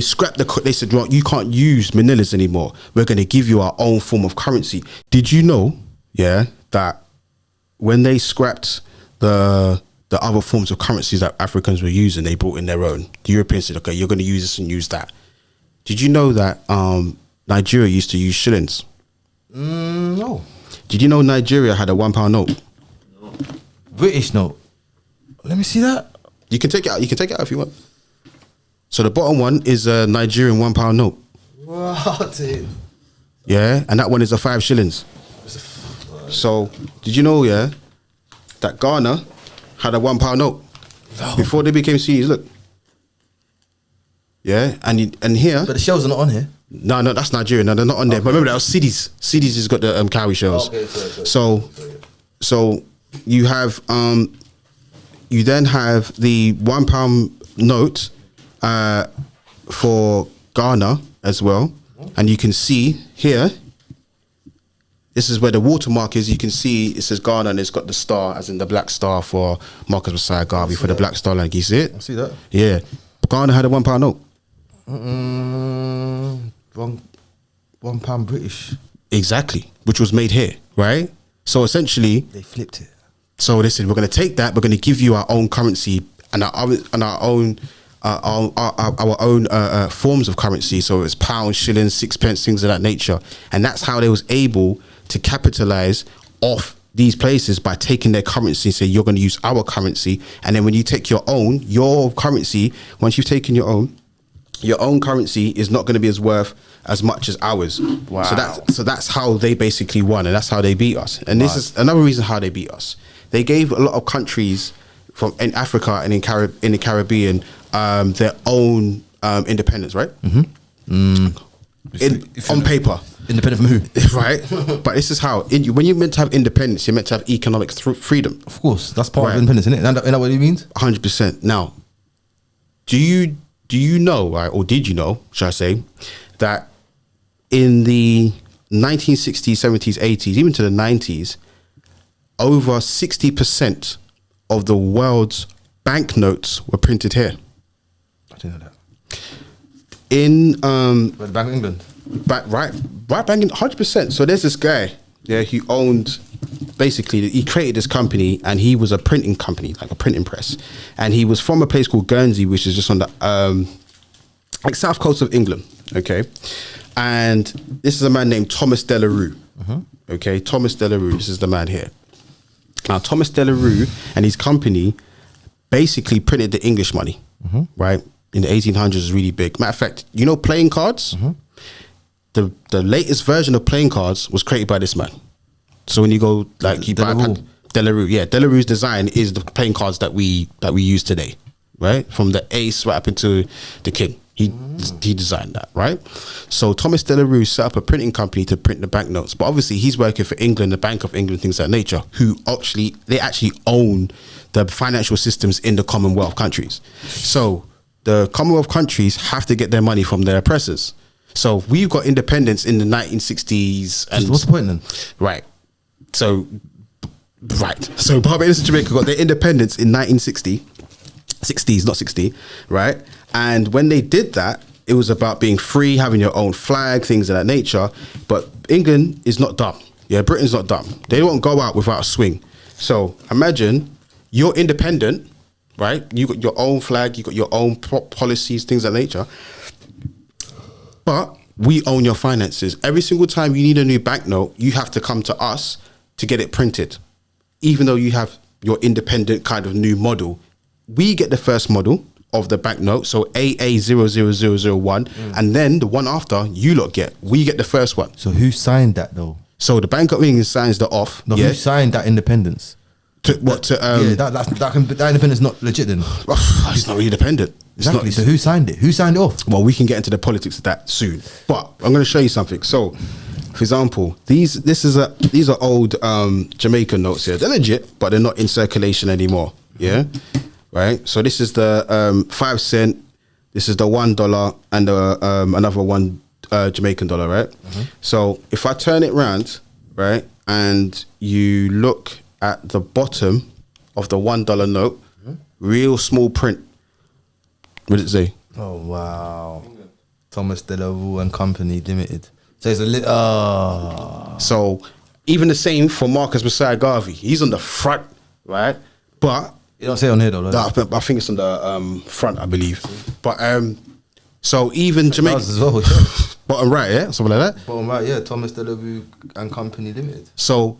scrapped they said, well, you can't use Manilas anymore. We're going to give you our own form of currency. Did you know, that when they scrapped the other forms of currencies that Africans were using, they brought in their own. The Europeans said, okay, you're going to use this and use that. Did you know that Nigeria used to use shillings? No. Did you know Nigeria had a £1 note? No. British note. Let me see that. You can take it out. You can take it out if you want. So the bottom one is a Nigerian £1 note. What? Yeah, and that one is a 5 shillings. So did you know, that Ghana had a £1 note before they became CDs? Look, and here. But the shells are not on here. No, that's Nigeria. No, they're not on there. But remember, that was CDs. CDs has got the cowrie shells. Okay, sorry. So you have you then have the £1 note for Ghana as well, and you can see here. This is where the watermark is. You can see it says Ghana and it's got the star, as in the black star for Marcus Messiah Garvey for the black star line. Can you see it? I see that. Yeah. Ghana had a £1 note. £1 British. Exactly. Which was made here, right? So essentially, they flipped it. So they said, we're going to take that. We're going to give you our own currency and our own our own forms of currency. So it's pounds, shillings, sixpence, things of that nature. And that's how they was able to capitalize off these places by taking their currency and say, you're going to use our currency. And then when you take your currency, once you've taken your own currency is not going to be as worth as much as ours. Wow. So that's how they basically won, and that's how they beat us. And this is another reason how they beat us. They gave a lot of countries in Africa and in the Caribbean their own independence, right? On paper. Independent from who? Right. But this is how, when you're meant to have independence, you're meant to have economic freedom. Of course, that's part of independence, isn't it? Isn't that what it means? 100%. Now, do you know, right, or did you know, should I say, that in the 1960s, 70s, 80s, even to the 90s, over 60% of the world's banknotes were printed here? I didn't know that. In the Bank of England. Right, banking 100%. So there's this guy, he owned, basically, he created this company, and he was a printing company, like a printing press, and he was from a place called Guernsey, which is just on the like south coast of England. Okay, and this is a man named Thomas De La Rue. Okay, Thomas De La Rue. This is the man here. Now, Thomas De La Rue and his company basically printed the English money, right? In the 1800s, is really big. Matter of fact, playing cards. The latest version of playing cards was created by this man. So when you go, like, you buy De La Rue, De La Rue's design is the playing cards that we use today, right? From the ace right up into the king. He designed that, right? So Thomas De La Rue set up a printing company to print the banknotes. But obviously he's working for England, the Bank of England, things of that nature, who they actually own the financial systems in the Commonwealth countries. So the Commonwealth countries have to get their money from their oppressors. So we've got independence in the 1960s. And what's the point then? Right. So Barbados and Jamaica got their independence in 1960. 60s, not 60, right? And when they did that, it was about being free, having your own flag, things of that nature. But England is not dumb. Britain's not dumb. They won't go out without a swing. So imagine you're independent, right? You got your own flag, you got your own policies, things of that nature. But we own your finances. Every single time you need a new banknote, you have to come to us to get it printed. Even though you have your independent kind of new model, we get the first model of the banknote, so AA00001, and then the one after you lot get. We get the first one. So who signed that though? So the Bank of England signs that off. No, who signed that independence? That independence not legit then. It's not really independent. Exactly. So who signed it? Who signed it off? Well, we can get into the politics of that soon. But I'm going to show you something. So, for example, these are old Jamaican notes here. They're legit, but they're not in circulation anymore. Yeah, right. So this is the 5 cent. This is the $1 and another one Jamaican dollar. Right. So if I turn it round, right, and you look at the bottom of the $1 note, real small print. What did it say? Oh wow! Thomas De La Rue and Company Limited. So it's So even the same for Marcus Messiah Garvey. He's on the front, right? But you don't say on here though. Right? I think it's on the front, I believe. But so even Jamaica as well, yeah. Bottom right, yeah, something like that. Bottom right, yeah. Thomas De La Rue and Company Limited. So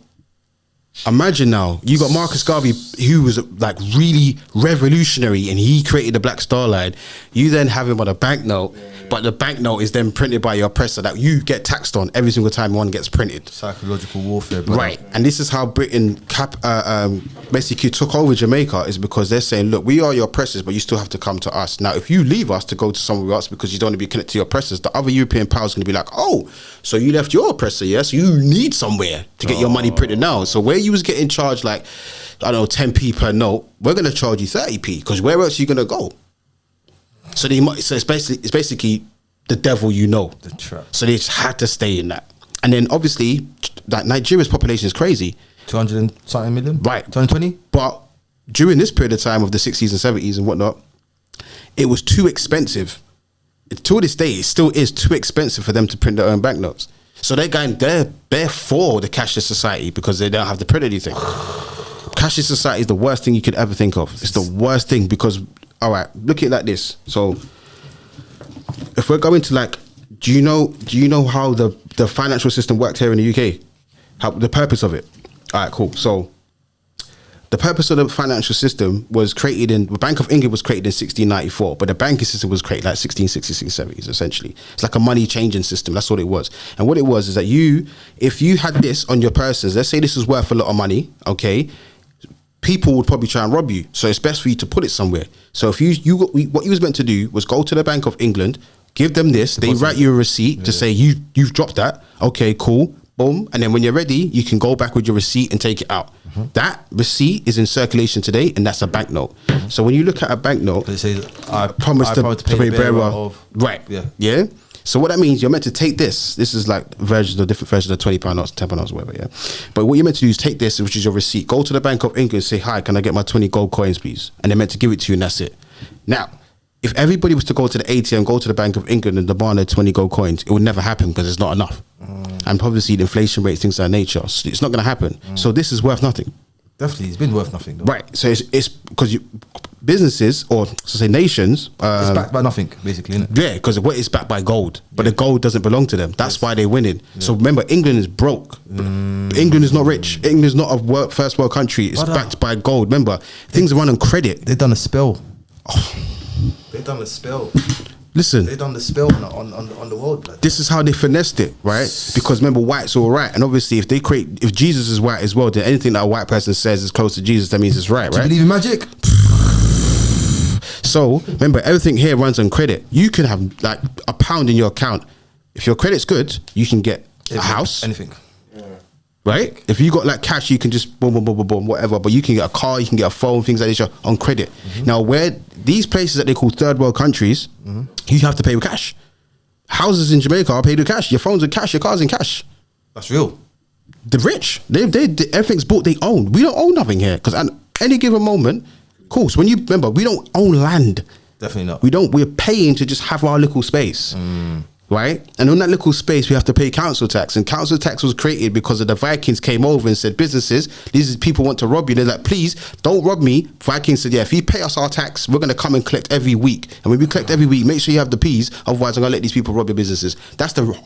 imagine now, you got Marcus Garvey, who was like really revolutionary, and he created the Black Star Line. You then have him on a banknote, but the banknote is then printed by your oppressor that you get taxed on every single time one gets printed. Psychological warfare, brother. Right. And this is how Britain basically took over Jamaica, is because they're saying, look, we are your oppressors, but you still have to come to us. Now, if you leave us to go to somewhere else because you don't want to be connected to your oppressors, the other European powers are going to be like, oh, so you left your oppressor, yes? You need somewhere to get your money printed now. So where you was getting charged like, I don't know, 10p per note, we're going to charge you 30p, because where else are you going to go? So it's basically the devil, the trap. So they just had to stay in that. And then obviously, like, Nigeria's population is crazy. 200 and something million? Right. 220? But during this period of time of the 60s and 70s and whatnot, it was too expensive. To this day, it still is too expensive for them to print their own banknotes. So they're for the cashless society because they don't have to print anything. Cashless society is the worst thing you could ever think of. It's the worst thing because all right, look at it like this. So if we're going to like, do you know how the financial system worked here in the UK? How the purpose of it? All right, cool. So the purpose of the financial system was created the Bank of England was created in 1694, but the banking system was created like 1660s, 1670s, essentially. It's like a money changing system. That's what it was. And what it was is that if you had this on your persons, let's say this is worth a lot of money, okay, people would probably try and rob you. So it's best for you to put it somewhere. So if what you was meant to do was go to the Bank of England, give them this, they write you a receipt to say you've dropped that. Okay, cool. Boom. And then when you're ready, you can go back with your receipt and take it out. That receipt is in circulation today, and that's a banknote. So when you look at a banknote, They say, I promise to pay bearer of. Right. Yeah. So what that means, you're meant to take this. This is like different versions of £20 notes, £10 notes, whatever, yeah. But what you're meant to do is take this, which is your receipt, go to the Bank of England, say, hi, can I get my 20 gold coins, please? And they're meant to give it to you, and that's it. Now, if everybody was to go to the ATM, go to the Bank of England and demand their 20 gold coins, it would never happen because it's not enough. And obviously the inflation rates, things of that nature, so it's not going to happen. So this is worth nothing. Definitely, it's been worth nothing, though. Right. So it's because businesses, or to say nations, it's backed by nothing, basically, isn't it? Yeah, because what is backed by gold, but the gold doesn't belong to them. That's why they're winning. So remember, England is broke. England is not rich. England is not a first world country. It's backed by gold. Remember, things run on credit. They've done a spell. They've done a spell. Listen, They've done the spell on the world, blood. this is how they finessed it, right? Because remember, white's all right, and obviously, if Jesus is white as well, then anything that a white person says is close to Jesus, that means it's right, Do you right? believe in magic? So remember, everything here runs on credit. You can have like £1 in your account. If your credit's good, you can get a house, Anything. right? If you got like cash, you can just boom, boom, boom, boom, boom, whatever. But you can get a car, you can get a phone, things like this on credit. Now, where these places that they call third world countries, you have to pay with cash. Houses in Jamaica are paid with cash. Your phone's in cash. Your car's in cash. That's real. The rich, they everything's bought. They own. We don't own nothing here because at any given moment, cool. So when you remember, we don't own land. Definitely not. We don't. We're paying to just have our little space. Right? And on that little space, we have to pay council tax. And council tax was created because of the Vikings came over and said, businesses, these people want to rob you. They're like, please, don't rob me. Vikings said, yeah, if you pay us our tax, we're going to come and collect every week. And when we collect every week, make sure you have the P's. Otherwise, I'm going to let these people rob your businesses. That's the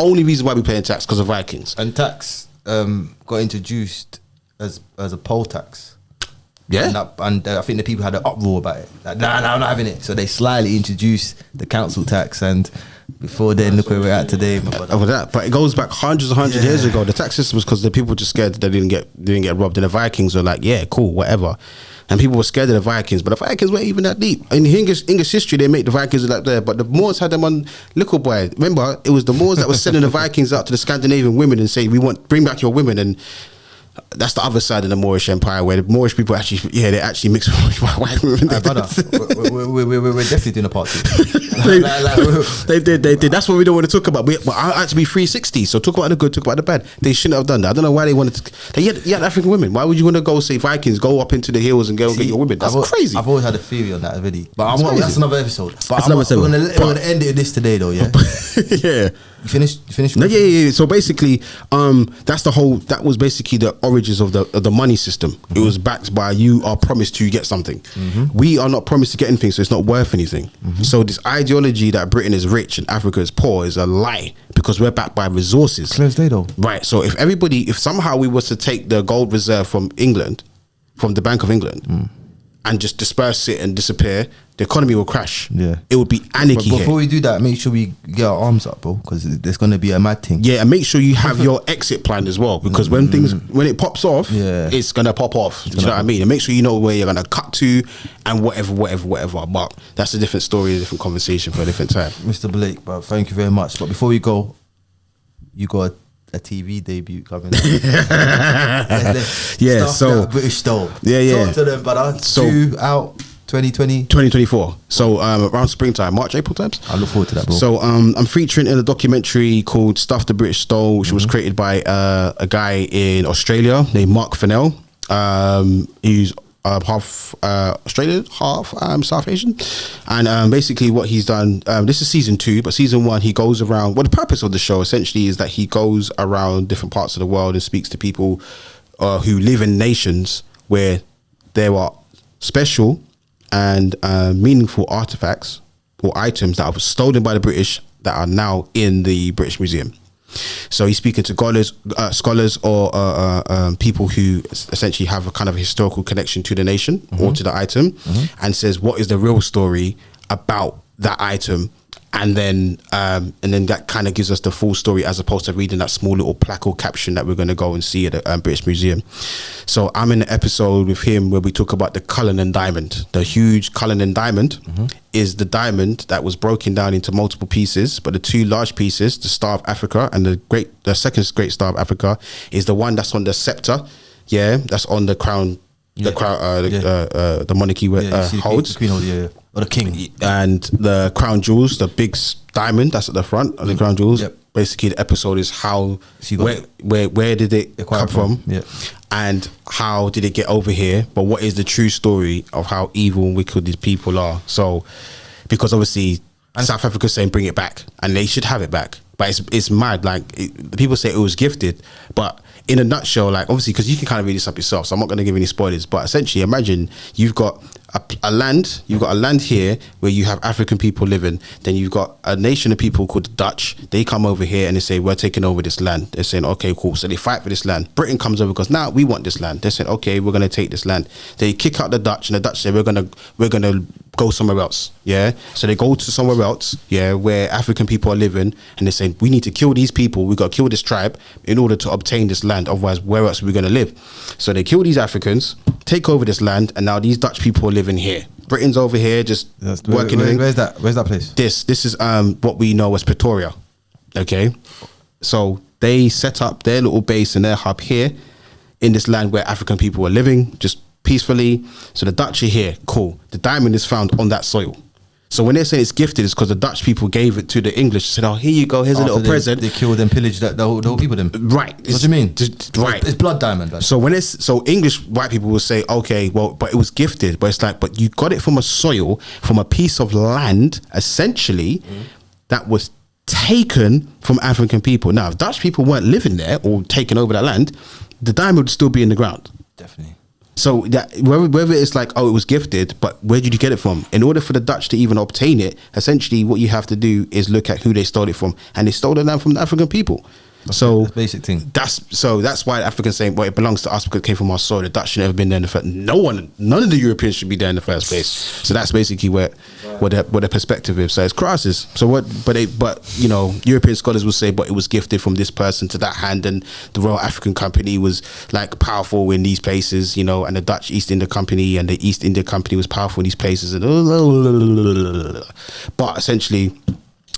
only reason why we're paying tax, because of Vikings. And tax got introduced as a poll tax. Yeah. And I think the people had an uproar about it. Like, nah, I'm not having it. So they slightly introduced the council tax, and before then, look where we're at today, my brother. Over that, but it goes back hundreds years ago. The tax system was because the people were just scared that they didn't get robbed, and the Vikings were like, yeah, cool, whatever. And people were scared of the Vikings, but the Vikings weren't even that deep. In English history, they make the Vikings like there, but the Moors had them on little boy. Remember, it was the Moors that were sending the Vikings out to the Scandinavian women and saying, bring back your women. And that's the other side of the Moorish Empire, where the Moorish people they actually mix with white women. Brother, we're definitely doing a part two. They did. That's what we don't want to talk about. But I had to be 360. So talk about the good, talk about the bad. They shouldn't have done that. I don't know why they wanted to. They had African women. Why would you want to go say Vikings, go up into the hills and go and get your women? That's crazy. I've always had a theory on that already. But that's another episode. But That's we're gonna end it with this today, though. Yeah. Yeah. You finished? No, yeah. So basically, that was basically the origins of the money system. It was backed by, you are promised to get something. We are not promised to get anything, so it's not worth anything. So this ideology that Britain is rich and Africa is poor is a lie, because we're backed by resources. Clear as day, though. Right. So if somehow we was to take the gold reserve from England, from the Bank of England, and just disperse it and disappear, the economy will crash. Yeah, it would be anarchy. But before we do that, make sure we get our arms up, bro, because there's going to be a mad thing. Yeah, and make sure you have your exit plan as well, because when it pops off, it's going to pop off. Do you know what I mean? And make sure you know where you're going to cut to and whatever. But that's a different story, a different conversation for a different time. Mr. Blake, bro, thank you very much. But before we go, you got a TV debut coming up. So British style. Yeah. Talk to them, brother. So 2 out 2024. So around springtime, March, April times. I look forward to that, bro. So I'm featuring in a documentary called Stuff the British Stole, which was created by a guy in Australia named Mark Fennell. He's half Australian, half South Asian, and basically what he's done, this is season 2, but season 1 he goes around, the purpose of the show essentially is that he goes around different parts of the world and speaks to people who live in nations where they are special and meaningful artifacts or items that were stolen by the British that are now in the British Museum. So he's speaking to scholars or people who essentially have a kind of historical connection to the nation or to the item, and says what is the real story about that item, and then that kind of gives us the full story as opposed to reading that small little plaque or caption that we're going to go and see at the British Museum. So I'm in an episode with him where we talk about the Cullinan diamond. The huge Cullinan diamond is the diamond that was broken down into multiple pieces, but the two large pieces, the Star of Africa and the second great Star of Africa, is the one that's on the scepter. Yeah, that's on the crown. The monarchy holds. The queen holds, or the king. And the crown jewels, the big diamond that's at the front of the crown jewels. Yep. Basically, the episode is how where did it come from, and how did it get over here? But what is the true story of how evil and wicked these people are? So, because obviously South Africa's saying bring it back, and they should have it back. But it's mad. Like people say it was gifted, but in a nutshell, like obviously, because you can kind of read this up yourself, so I'm not going to give any spoilers. But essentially, imagine you've got a land here where you have African people living. Then you've got a nation of people called the Dutch. They come over here and they say we're taking over this land. They're saying okay, cool. So they fight for this land. Britain comes over because now we want this land. They're saying okay, we're going to take this land. They kick out the Dutch, and the Dutch say we're going to go somewhere else. Yeah. So they go to somewhere else. Yeah, where African people are living, and they're saying we need to kill these people. We got to kill this tribe in order to obtain this land. Otherwise, where else are we going to live? So they kill these Africans, take over this land, and now these Dutch people are living here. Britain's over here just working. Where's that place? This is what we know as Pretoria. Okay, so they set up their little base and their hub here in this land where African people are living just peacefully. So the Dutch are here. Cool. The diamond is found on that soil. So when they say it's gifted, it's because the Dutch people gave it to the English. Said, "Oh, here you go. Here's a little present." They killed and pillaged the whole people. Them right. What do you mean? Right. It's blood diamond. Like. So English white people will say, "Okay, well, but it was gifted." But it's like, but you got it from a soil, from a piece of land, essentially, that was taken from African people. Now, if Dutch people weren't living there or taking over that land, the diamond would still be in the ground. Definitely. So that whether it's like, oh, it was gifted, but where did you get it from? In order for the Dutch to even obtain it, essentially what you have to do is look at who they stole it from, and they stole the land from the African people. That's so the basic thing. That's why the Africans saying, well, it belongs to us because it came from our soil. The Dutch should never been there in the first. None of the Europeans should be there in the first place. So that's basically what the perspective is. So it's crisis. So but you know, European scholars will say, but it was gifted from this person to that hand, and the Royal African Company was like powerful in these places, you know, and the Dutch East India Company and the East India Company was powerful in these places, and but essentially,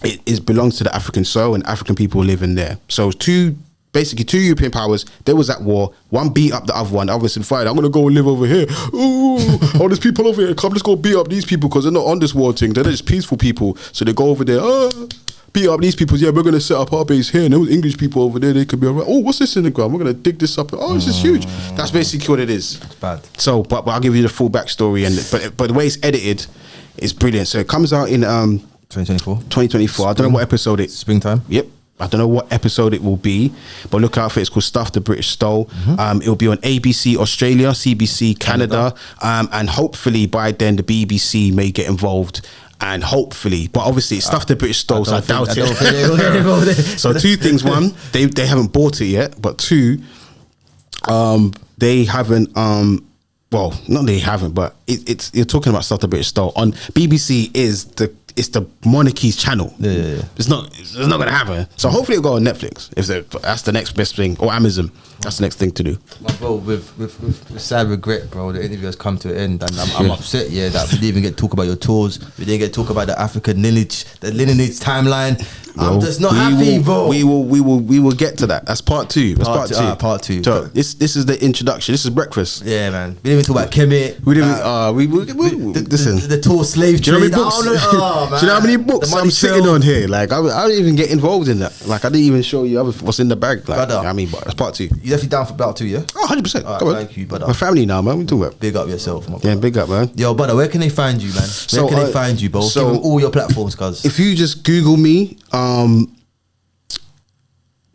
it belongs to the African soil, and African people live in there. So two European powers, there was that war. One beat up the other one. The other said, fine, I'm going to go and live over here. Ooh, all these people over here, come, let's go beat up these people because they're not on this war thing. They're just peaceful people. So they go over there, beat up these people. Yeah, we're going to set up our base here. And there was English people over there. They could be all right. Oh, what's this in the ground? We're going to dig this up. Oh, this is huge. That's basically what it is. It's bad. So, but I'll give you the full backstory. But the way it's edited is brilliant. So it comes out in 2024. I don't know what episode it. Springtime. Yep. I don't know what episode it will be, but look out for it. It's called Stuff the British Stole. It will be on ABC Australia, CBC Canada, and hopefully by then the BBC may get involved. And hopefully, but obviously it's Stuff the British Stole, so I doubt it. I don't think they will get involved. So two things: one, they haven't bought it yet, but two, they haven't. Well, not they haven't, but it's you're talking about Stuff the British Stole on BBC. It's the monarchy's channel. Yeah. It's not gonna happen. So hopefully it'll go on Netflix. That's the next best thing, or Amazon. That's the next thing to do. My bro, with sad regret, bro, the interview has come to an end, and I'm upset. Yeah, that we didn't even get to talk about your tours. We didn't get to talk about the African lineage, timeline. I'm just not happy, bro. We will get to that. That's part two. That's part two. So this is the introduction. This is breakfast. Yeah, man. We didn't even talk about Kemet. We didn't. Listen, the tour slave trade. Do you know how many books I'm sitting on here? Like I didn't even get involved in that. Like I didn't even show you what's in the bag. Like, brother, I mean, but that's part two. You definitely down for part 2, yeah? Oh, 100%. Come on. Thank you, brother. My family now, man. We talking about. Big up yourself, my brother. Yeah, big up, man. Yo, brother, where can they find you, man? Where can they find you, bro? Give them all your platforms, cuz. If you just Google me,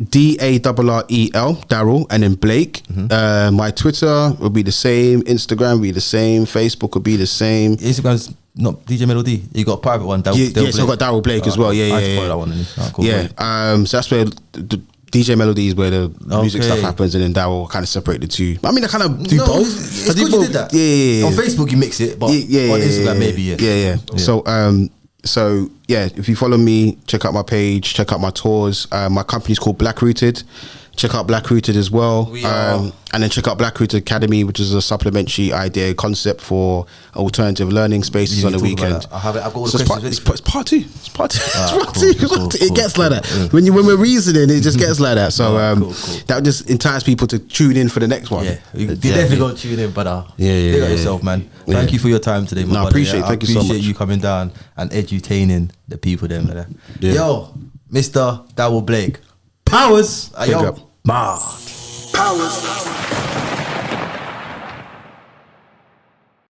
Darrel, Darrel, and then Blake. My Twitter will be the same. Instagram will be the same. Facebook will be the same. Instagram's not DJ Melody. You got a private one. So I got Darrel Blake as well. Yeah. That one. Cool. So that's where the DJ Melody is where the music stuff happens, and then Darrel kind of separate the two. I mean, I kind of do both. It's good you did that. Yeah. On Facebook you mix it, but on Instagram maybe. Yeah. So if you follow me, check out my page, check out my tours. My company's called Black Rooted. Check out Black Rooted as well. And then check out Black Rooted Academy, which is a supplementary idea concept for alternative learning spaces on the weekend. I've got all the questions. It's part two. It gets like that. When we're reasoning, it just gets like that. So that would just entice people to tune in for the next one. You're definitely going to tune in, but big up yourself, man. Thank you for your time today, my brother. Thank you so much. I appreciate you coming down and edutaining the people there, man. Yo, Mr. Darrel Blake. Powers. Yo. Powers.